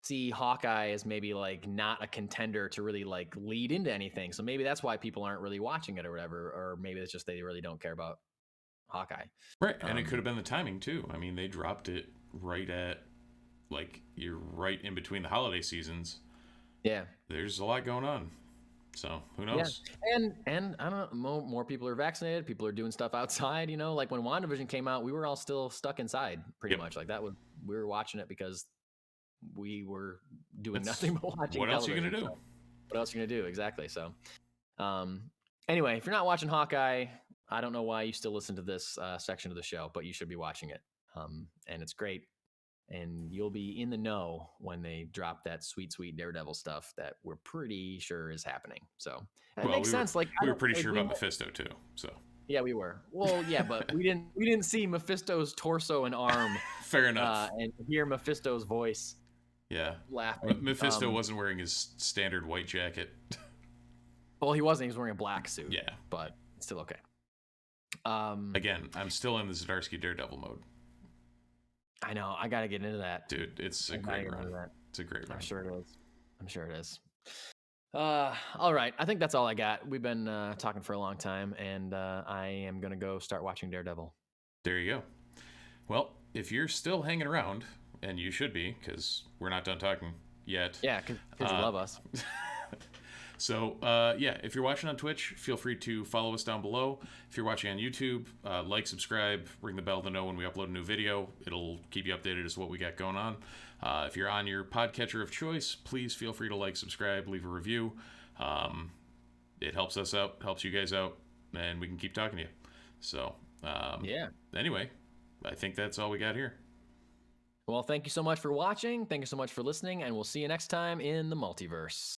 see Hawkeye as maybe like not a contender to really like lead into anything. So maybe that's why people aren't really watching it or whatever. Or maybe it's just they really don't care about Hawkeye. Right. And it could have been the timing too. I mean, they dropped it right at, like, you're right in between the holiday seasons. Yeah. There's a lot going on. So who knows? Yeah. And I don't know, more people are vaccinated. People are doing stuff outside, like when WandaVision came out, we were all still stuck inside pretty much. Like we were watching it because we were doing nothing but watching What else are you television. going to do? What else are you going to do? Exactly. So, anyway, if you're not watching Hawkeye, I don't know why you still listen to this section of the show, but you should be watching it. And it's great. And you'll be in the know when they drop that sweet, sweet Daredevil stuff that we're pretty sure is happening. So it makes sense. Like we were pretty sure about Mephisto too. So yeah, we were. Well, yeah, but we didn't see Mephisto's torso and arm. Fair enough. And hear Mephisto's voice. Yeah. Laughing. Mephisto wasn't wearing his standard white jacket. Well, he wasn't. He was wearing a black suit. Yeah. But it's still okay. Again, I'm still in the Zdarsky Daredevil mode. I know. I got to get into that. Dude, it's a great run. It's a great run. I'm sure it is. All right. I think that's all I got. We've been talking for a long time, and I am going to go start watching Daredevil. There you go. Well, if you're still hanging around, and you should be, because we're not done talking yet. Yeah, because you love us. So, if you're watching on Twitch, feel free to follow us down below. If you're watching on YouTube, like, subscribe, ring the bell to know when we upload a new video. It'll keep you updated as to what we got going on. If you're on your podcatcher of choice, please feel free to like, subscribe, leave a review. It helps us out, helps you guys out, and we can keep talking to you. So, anyway, I think that's all we got here. Well, thank you so much for watching. Thank you so much for listening, and we'll see you next time in the multiverse.